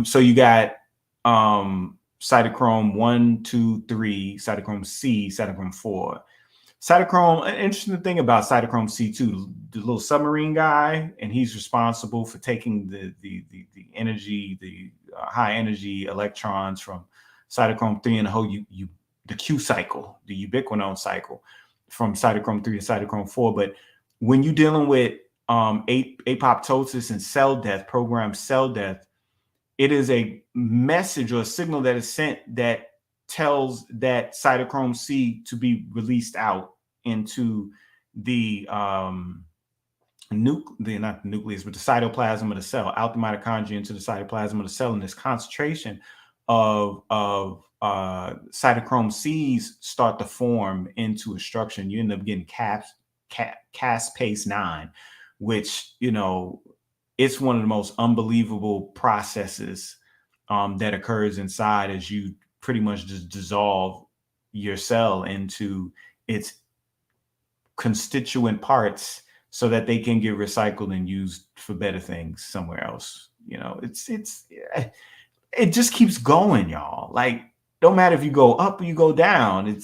Speaker 1: So you got cytochrome 1, 2, 3, cytochrome C, cytochrome 4. Cytochrome, an interesting thing about cytochrome C2, the little submarine guy, and he's responsible for taking the energy, the high energy electrons from cytochrome 3 and the whole the Q cycle, the ubiquinone cycle from cytochrome 3 to cytochrome 4. But when you're dealing with apoptosis and cell death, programmed cell death, it is a message or a signal that is sent that tells that cytochrome C to be released out into the not the nucleus, but the cytoplasm of the cell, out the mitochondria into the cytoplasm of the cell. And this concentration of cytochrome C's start to form into a structure, and you end up getting caspase 9, which, you know, it's one of the most unbelievable processes that occurs inside as you pretty much just dissolve your cell into its constituent parts so that they can get recycled and used for better things somewhere else. You know, it just keeps going, y'all. Like, don't matter if you go up or you go down, it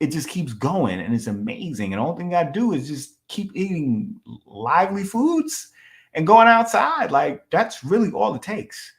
Speaker 1: just keeps going, and it's amazing. And the only thing I do is just keep eating lively foods and going outside. Like, that's really all it takes.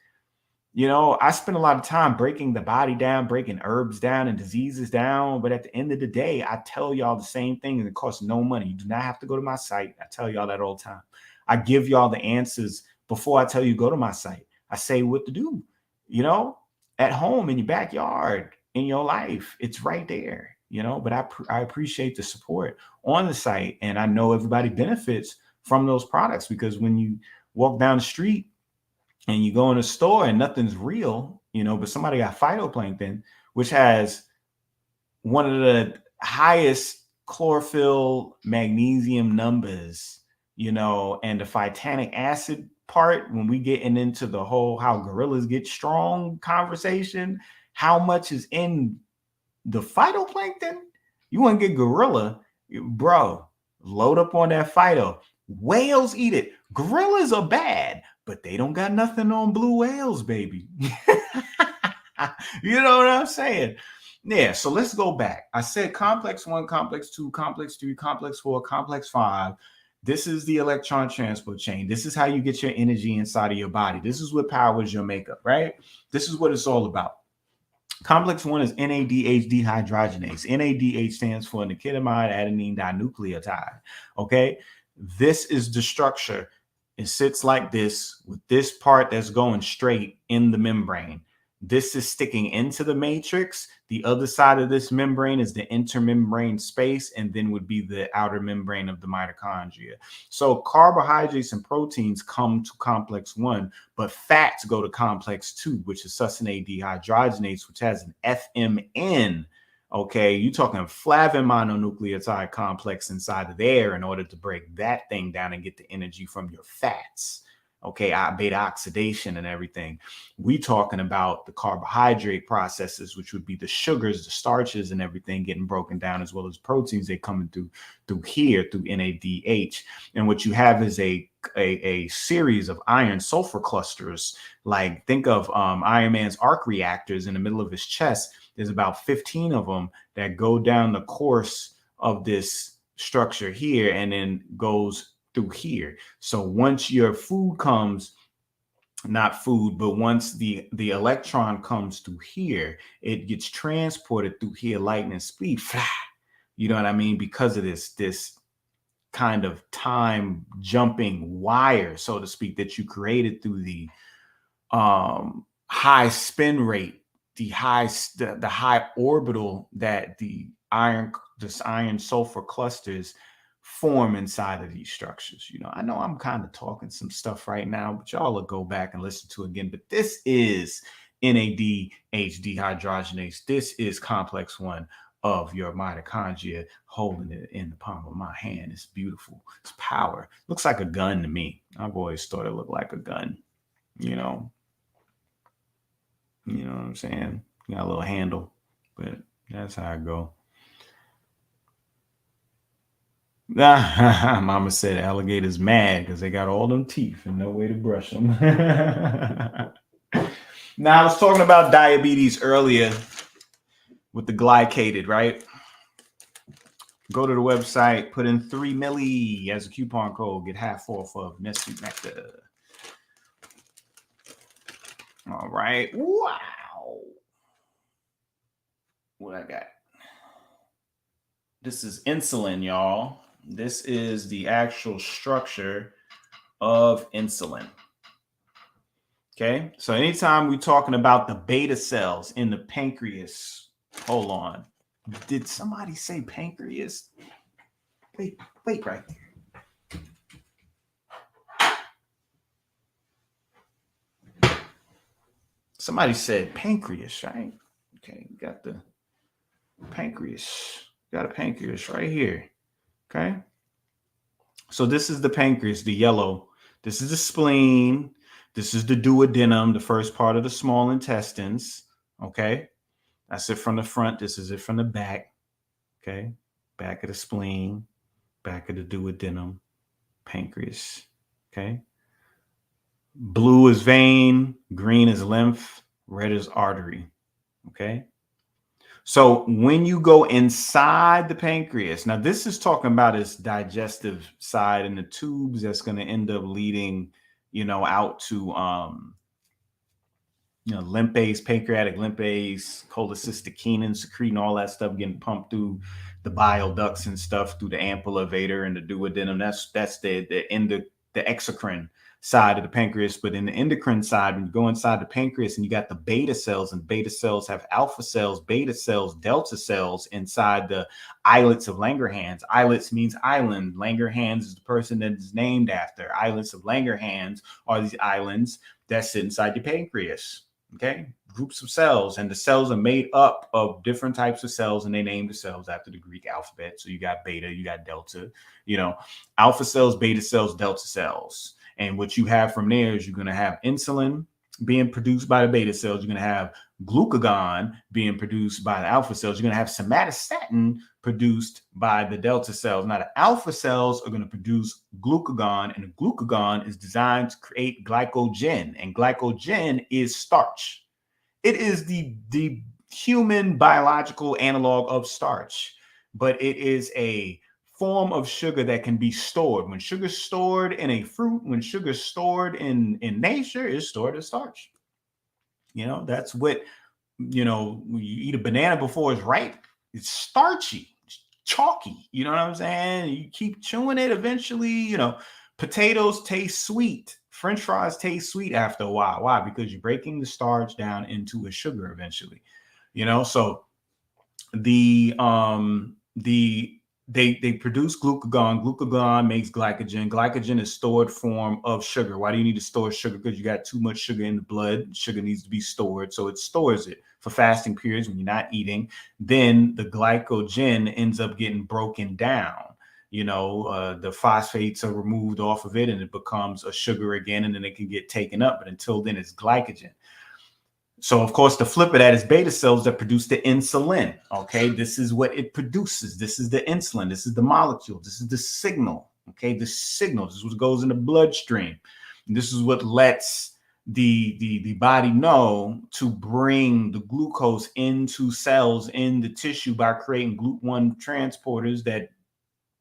Speaker 1: You know, I spend a lot of time breaking the body down, breaking herbs down and diseases down. But at the end of the day, I tell y'all the same thing, and it costs no money. You do not have to go to my site. I tell y'all that all the time. I give y'all the answers before I tell you go to my site. I say what to do, you know, at home, in your backyard, in your life. It's right there, you know. But I appreciate the support on the site. And I know everybody benefits from those products, because when you walk down the street and you go in a store and nothing's real, you know, but somebody got phytoplankton, which has one of the highest chlorophyll magnesium numbers, you know, and the phytanic acid part, when we getting into the whole how gorillas get strong conversation, how much is in the phytoplankton? You want to get gorilla, bro, load up on that phyto. Whales eat it. Gorillas are bad, but they don't got nothing on blue whales, baby. You know what I'm saying? Yeah, so let's go back. I said complex 1, complex 2, complex 3, complex 4, complex 5. This is the electron transport chain. This is how you get your energy inside of your body. This is what powers your makeup, right? This is what it's all about. Complex 1 is NADH dehydrogenase. NADH stands for nicotinamide adenine dinucleotide. Okay, this is the structure. It sits like this, with this part that's going straight in the membrane. This is sticking into the matrix. The other side of this membrane is the intermembrane space, and then would be the outer membrane of the mitochondria. So carbohydrates and proteins come to complex 1, but fats go to complex 2, which is succinate dehydrogenase, which has an FMN. Okay, you're talking flavin mononucleotide complex inside of there in order to break that thing down and get the energy from your fats. Okay, beta oxidation and everything. We talking about the carbohydrate processes, which would be the sugars, the starches, and everything getting broken down, as well as proteins. They coming through here through NADH. And what you have is a series of iron sulfur clusters. Like, think of Iron Man's arc reactors in the middle of his chest. There's about 15 of them that go down the course of this structure here and then goes through here. So once your food comes, not food, but once the electron comes through here, it gets transported through here lightning speed. You know what I mean? Because of this kind of time jumping wire, so to speak, that you created through the high spin rate, the high orbital that the iron sulfur clusters form inside of these structures. You know, I know I'm kind of talking some stuff right now, but y'all will go back and listen to it again. But this is NADH dehydrogenase. This is complex 1 of your mitochondria, holding it in the palm of my hand. It's beautiful. It's power. Looks like a gun to me. I've always thought it looked like a gun. You know what I'm saying? Got a little handle, but that's how I go. Mama said alligators mad because they got all them teeth and no way to brush them. Now, I was talking about diabetes earlier with the glycated, right? Go to the website, put in 3 milli as a coupon code, get half off of Nestle Nectar. All right. Wow. What I got? This is insulin, y'all. This is the actual structure of insulin. Okay. So anytime we're talking about the beta cells in the pancreas, hold on. Did somebody say pancreas? Wait right there. Somebody said pancreas, right? Okay, you got the pancreas. Got a pancreas right here. Okay. So this is the pancreas, the yellow. This is the spleen. This is the duodenum, the first part of the small intestines. Okay. That's it from the front. This is it from the back. Okay. Back of the spleen, back of the duodenum, pancreas. Okay. Blue is vein, green is lymph, red is artery. Okay. So when you go inside the pancreas, now this is talking about its digestive side and the tubes that's going to end up leading, out to, lymphase, pancreatic lymphase, cholecystokinin, secreting, all that stuff getting pumped through the bile ducts and stuff through the ampulla, vater, and the duodenum. That's the exocrine side of the pancreas. But in the endocrine side, when you go inside the pancreas and you got the beta cells, and beta cells have alpha cells, beta cells, delta cells inside the islets of Langerhans. Islets means island. Langerhans is the person that is named after. Islets of Langerhans are these islands that sit inside the pancreas. Okay, groups of cells, and the cells are made up of different types of cells, and they name the cells after the Greek alphabet. So you got beta, you got delta, alpha cells, beta cells, delta cells. And what you have from there is you're going to have insulin being produced by the beta cells. You're going to have glucagon being produced by the alpha cells. You're going to have somatostatin produced by the delta cells. Now, the alpha cells are going to produce glucagon, and the glucagon is designed to create glycogen, and glycogen is starch. It is the human biological analog of starch, but it is a form of sugar that can be stored. When sugar's stored in a fruit, when sugar's stored in nature, it's stored as starch. That's what, when you eat a banana before it's ripe, it's starchy, it's chalky. You know what I'm saying? You keep chewing it, eventually, potatoes taste sweet. French fries taste sweet after a while. Why? Because you're breaking the starch down into a sugar eventually. So they produce glucagon. Glucagon makes glycogen. Glycogen is stored form of sugar. Why do you need to store sugar? Because you got too much sugar in the blood. Sugar needs to be stored. So it stores it for fasting periods when you're not eating. Then the glycogen ends up getting broken down. The phosphates are removed off of it and it becomes a sugar again, and then it can get taken up. But until then, it's glycogen. So, of course, the flip of that is beta cells that produce the insulin. Okay, this is what it produces. This is the insulin. This is the molecule. This is the signal. Okay, the signal. This is what goes in the bloodstream. And this is what lets the body know to bring the glucose into cells in the tissue by creating GLUT1 transporters that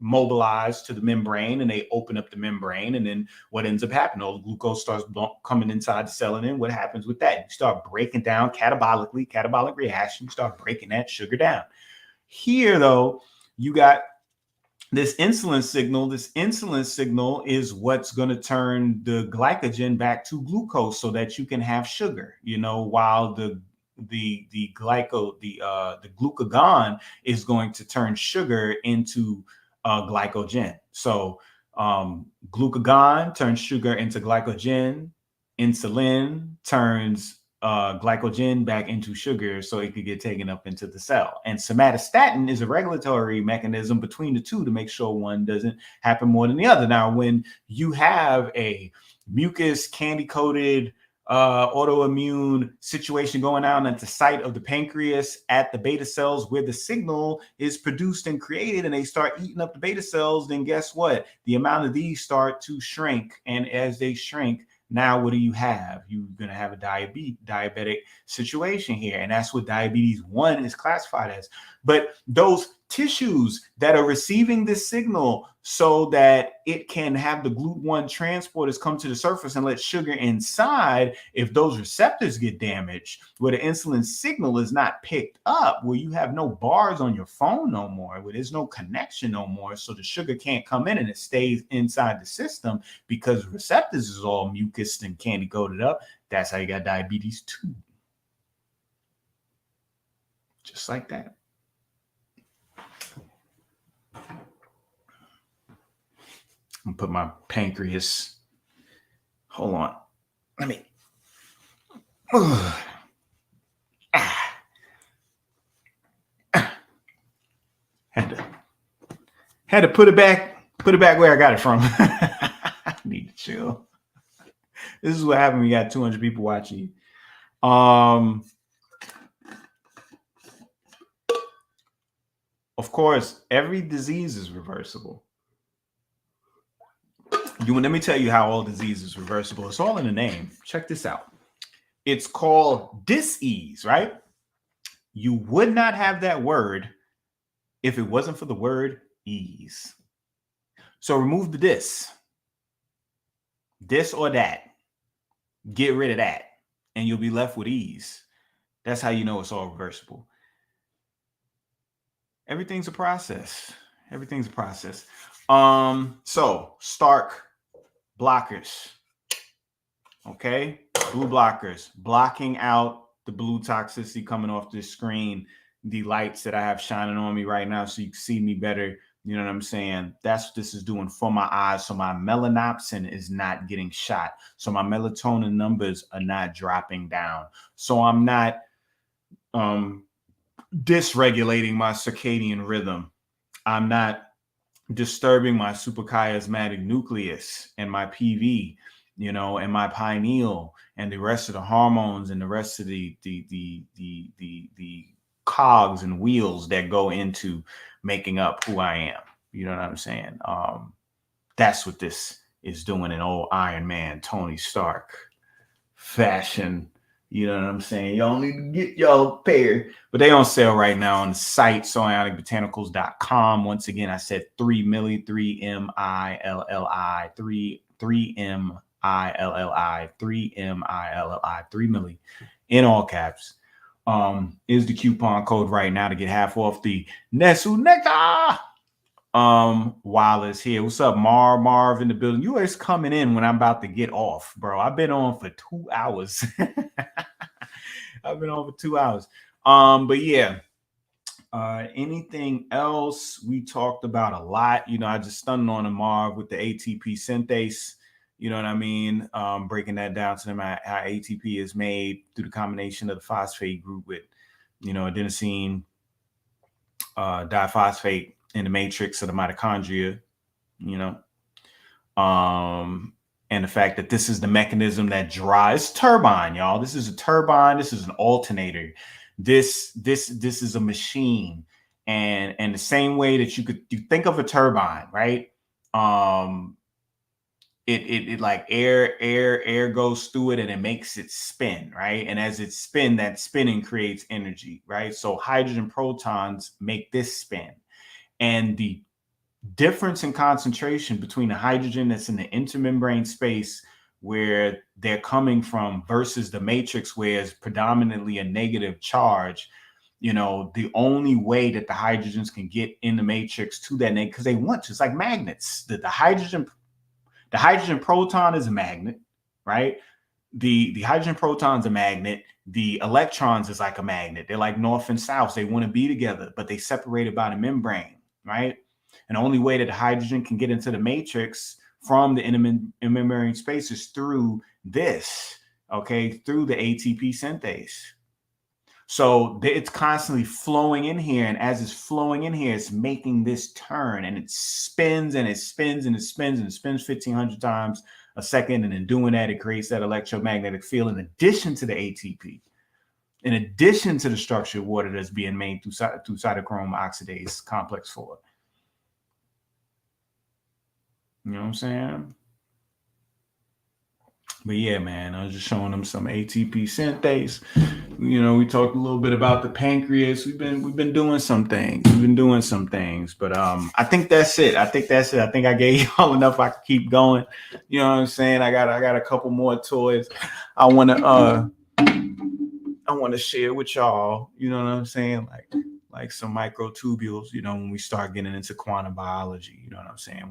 Speaker 1: mobilize to the membrane, and they open up the membrane. And then what ends up happening? All the glucose starts coming inside the cell, and then what happens with that? You start breaking down catabolic reaction. You start breaking that sugar down. Here, though, you got this insulin signal. This insulin signal is what's going to turn the glycogen back to glucose so that you can have sugar, while the glucagon is going to turn sugar into glycogen. So glucagon turns sugar into glycogen. Insulin turns glycogen back into sugar so it could get taken up into the cell. And somatostatin is a regulatory mechanism between the two to make sure one doesn't happen more than the other. Now, when you have a mucus candy-coated autoimmune situation going on at the site of the pancreas at the beta cells where the signal is produced and created, and they start eating up the beta cells, then guess what? The amount of these start to shrink. And as they shrink, now what do you have? You're going to have a diabetic situation here. And that's what diabetes 1 is classified as. But those tissues that are receiving this signal so that it can have the GLUT1 transporters come to the surface and let sugar inside. If those receptors get damaged, where the insulin signal is not picked up, where you have no bars on your phone no more, where there's no connection no more, so the sugar can't come in and it stays inside the system because receptors is all mucus and candy coated up. That's how you got diabetes too. Just like that. I'm gonna put my pancreas. Hold on. Let me. Had to put it back where I got it from. I need to chill. This is what happened when you got 200 people watching. Of course, every disease is reversible. Let me tell you how all disease is reversible. It's all in the name. Check this out. It's called dis-ease, right? You would not have that word if it wasn't for the word ease. So remove the this or that. Get rid of that, and you'll be left with ease. That's how you know it's all reversible. Everything's a process. Everything's a process. So Stark blockers. Okay, blue blockers, blocking out the blue toxicity coming off this screen, the lights that I have shining on me right now so you can see me better. You know what I'm saying? That's what this is doing for my eyes. So my melanopsin is not getting shot. So my melatonin numbers are not dropping down. So I'm not dysregulating my circadian rhythm. I'm not disturbing my suprachiasmatic nucleus and my PV, you know, and my pineal and the rest of the hormones and the rest of the cogs and wheels that go into making up who I am. You know what I'm saying? That's what this is doing in old Ironman, Tony Stark fashion. You know what I'm saying? Y'all need to get y'all a pair. But they on sale right now on the site, psionicbotanicals.com. Once again, I said 3 milli, 3 milli in all caps. Is the coupon code right now to get half off the Nesu Nectar. While it's here. What's up, Marv in the building? You is coming in when I'm about to get off, bro. I've been on for 2 hours. I've been on for 2 hours. But yeah. Anything else? We talked about a lot. You know, I just stunned on a Marv with the ATP synthase. You know what I mean? Breaking that down to them, how ATP is made through the combination of the phosphate group with, you know, adenosine, diphosphate in the matrix of the mitochondria, you know, and the fact that this is the mechanism that drives turbine, y'all. This is a turbine. This is an alternator. This is a machine, and the same way that you think of a turbine, right? It like air goes through it and it makes it spin, right? And as it spins, that spinning creates energy, right? So hydrogen protons make this spin. And the difference in concentration between the hydrogen that's in the intermembrane space where they're coming from versus the matrix where it's predominantly a negative charge, you know, the only way that the hydrogens can get in the matrix to that negative, because they want to, it's like magnets. The hydrogen proton is a magnet, right? The hydrogen proton's a magnet. The electrons is like a magnet. They're like north and south. They want to be together, but they separated by the membrane, right? And the only way that the hydrogen can get into the matrix from the intermembrane space is through this, okay, through the ATP synthase. So it's constantly flowing in here. And as it's flowing in here, it's making this turn and it spins and it spins and it spins and it spins 1,500 times a second. And in doing that, it creates that electromagnetic field in addition to the ATP, in addition to the structured water that's being made through cytochrome oxidase complex 4. You know what I'm saying? But yeah, man, I was just showing them some ATP synthase. We talked a little bit about the pancreas. We've been doing some things. But I think that's it. I think I gave y'all enough. I can keep going. You know what I'm saying? I got a couple more toys. I wanna share with y'all. You know what I'm saying? Like some microtubules. When we start getting into quantum biology. You know what I'm saying?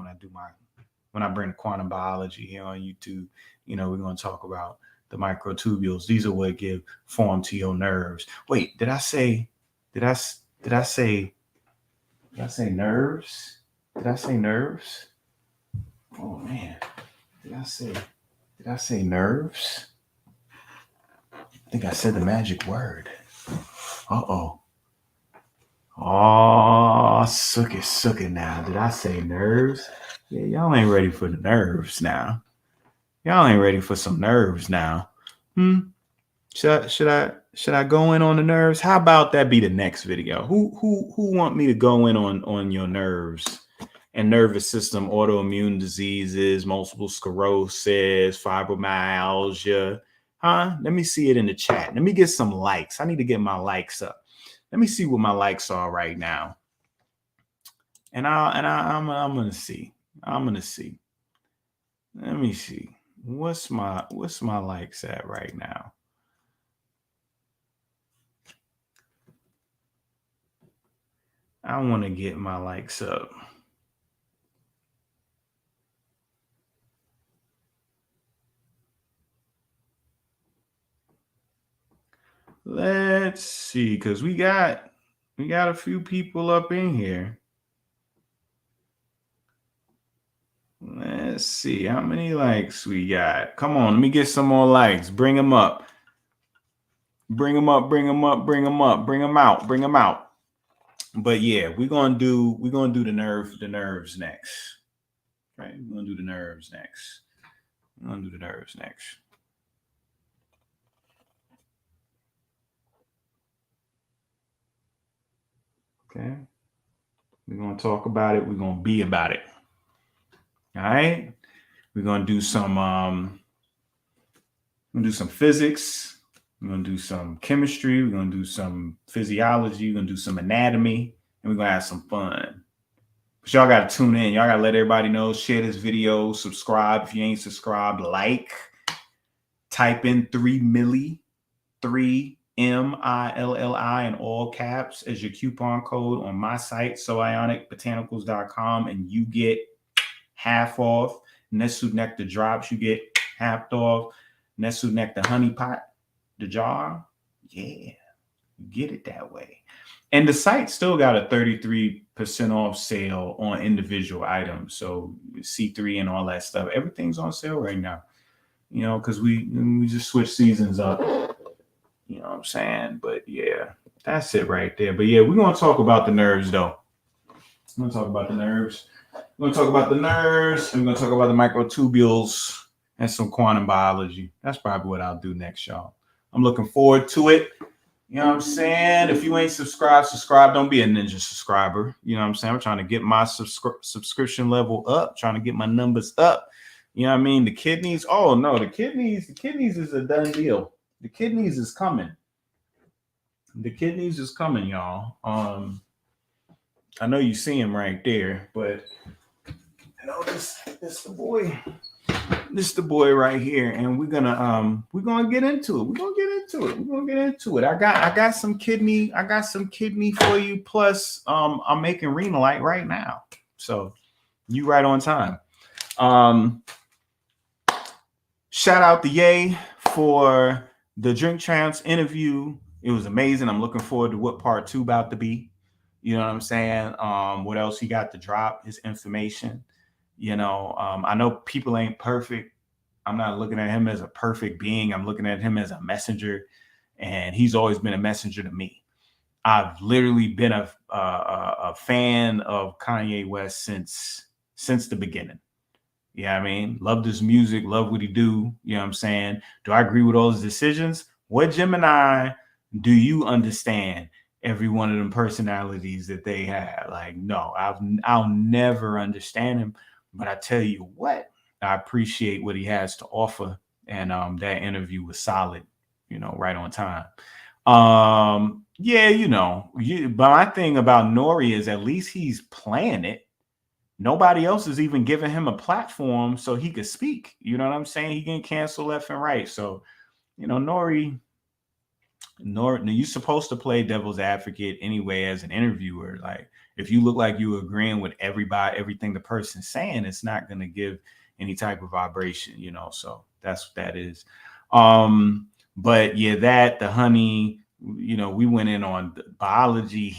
Speaker 1: When I bring quantum biology here on YouTube, we're going to talk about the microtubules. These are what give form to your nerves. Wait, did I say nerves? Did I say nerves? Oh man, did I say nerves? I think I said the magic word. Oh, suck it now. Did I say nerves? Yeah, y'all ain't ready for the nerves now. Y'all ain't ready for some nerves now. Should I go in on the nerves? How about that be the next video? Who want me to go in on your nerves and nervous system, autoimmune diseases, multiple sclerosis, fibromyalgia? Huh? Let me see it in the chat. Let me get some likes. I need to get my likes up. Let me see what my likes are right now. And I'm gonna see. I'm gonna see. Let me see. What's my likes at right now? I want to get my likes up. Let's see, because we got a few people up in here. Let's see how many likes we got. Come on, let me get some more likes. Bring them up. Bring them up. Bring them up. Bring them up. Bring them out. Bring them out. But yeah, we're gonna do the nerves next. Right? We're gonna do the nerves next. Okay. We're gonna talk about it. We're gonna be about it. All right. We're gonna do some physics. We're gonna do some chemistry. We're gonna do some physiology. We're gonna do some anatomy, and we're gonna have some fun. But y'all gotta tune in. Y'all gotta let everybody know. Share this video. Subscribe if you ain't subscribed. Like. Type in 3milli in all caps as your coupon code on my site, soionicbotanicals.com, and you get half off. Nesu Nectar drops, you get half off. Nesu Nectar honey pot, the jar, yeah, you get it that way. And the site still got a 33% off sale on individual items. So C3 and all that stuff, everything's on sale right now. Because we just switched seasons up. You know what I'm saying? But yeah, that's it right there. But yeah, we're going to talk about the nerves, though. We're going to talk about the nerves. We're going to talk about the nerves. And we're going to talk about the microtubules and some quantum biology. That's probably what I'll do next, y'all. I'm looking forward to it. You know what I'm saying? If you ain't subscribed. Don't be a ninja subscriber. You know what I'm saying? I'm trying to get my subscription level up, trying to get my numbers up. You know what I mean? The kidneys. Oh no, the kidneys is a done deal. The kidneys is coming. Y'all. I know you see him right there, but this the boy. This is the boy right here, and we're gonna get into it. I got some kidney for you. Plus, I'm making Renalite right now, so you right on time. Shout out to Ye for the Drink Champs interview. It was amazing. I'm looking forward to what part 2 about to be. You know what I'm saying? What else he got to drop? His information. I know people ain't perfect. I'm not looking at him as a perfect being. I'm looking at him as a messenger, and he's always been a messenger to me. I've literally been a fan of Kanye West since the beginning. Yeah, I mean, loved his music, love what he do. You know what I'm saying? Do I agree with all his decisions? What Gemini do you understand every one of them personalities that they have? Like, no, I'll never understand him. But I tell you what, I appreciate what he has to offer And that interview was solid, right on time. Yeah, but my thing about Nori is at least he's playing it. Nobody else is even giving him a platform so he could speak. You know what I'm saying? He getting canceled left and right. So, Nori, you're supposed to play devil's advocate anyway as an interviewer. Like, if you look like you agreeing with everything the person's saying, it's not going to give any type of vibration, So that's what that is. But yeah, the honey, we went in on biology,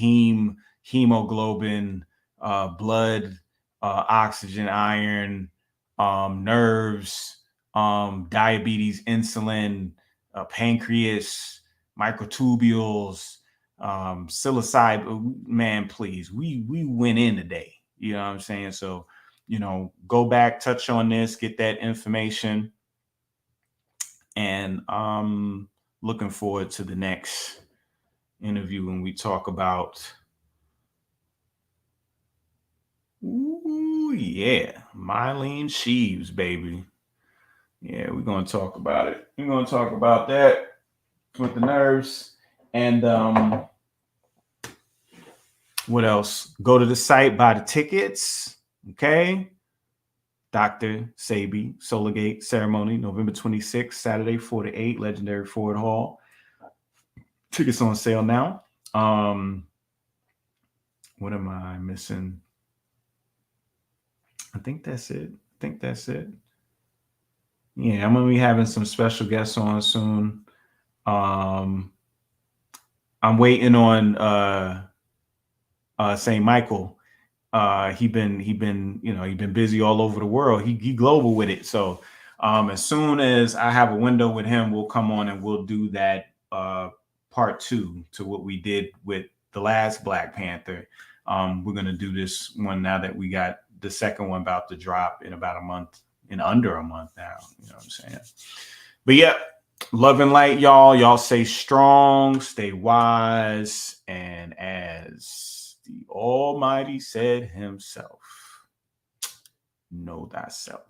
Speaker 1: hemoglobin, blood, oxygen, iron, nerves, diabetes, insulin, pancreas, microtubules, psilocybin. Man, please, we went in today. You know what I'm saying? So, go back, touch on this, get that information, and looking forward to the next interview when we talk about. Ooh, yeah, Mylene Sheaves, baby. Yeah, we're gonna talk about it. We're gonna talk about that with the nerves. And what else? Go to the site, buy the tickets. Okay. Dr. Sabi, Solargate ceremony, November 26th, Saturday, 4 to 8, legendary Ford Hall. Tickets on sale now. What am I missing? I think that's it. Yeah, I'm gonna be having some special guests on soon. I'm waiting on St. Michael. He been busy all over the world. He global with it. So as soon as I have a window with him, we'll come on and we'll do that part 2 to what we did with the last Black Panther. We're gonna do this one now that we got the second one about to drop in about a month, in under a month now. You know what I'm saying? But yeah, love and light, y'all. Y'all stay strong, stay wise, and as the Almighty said himself, know thyself.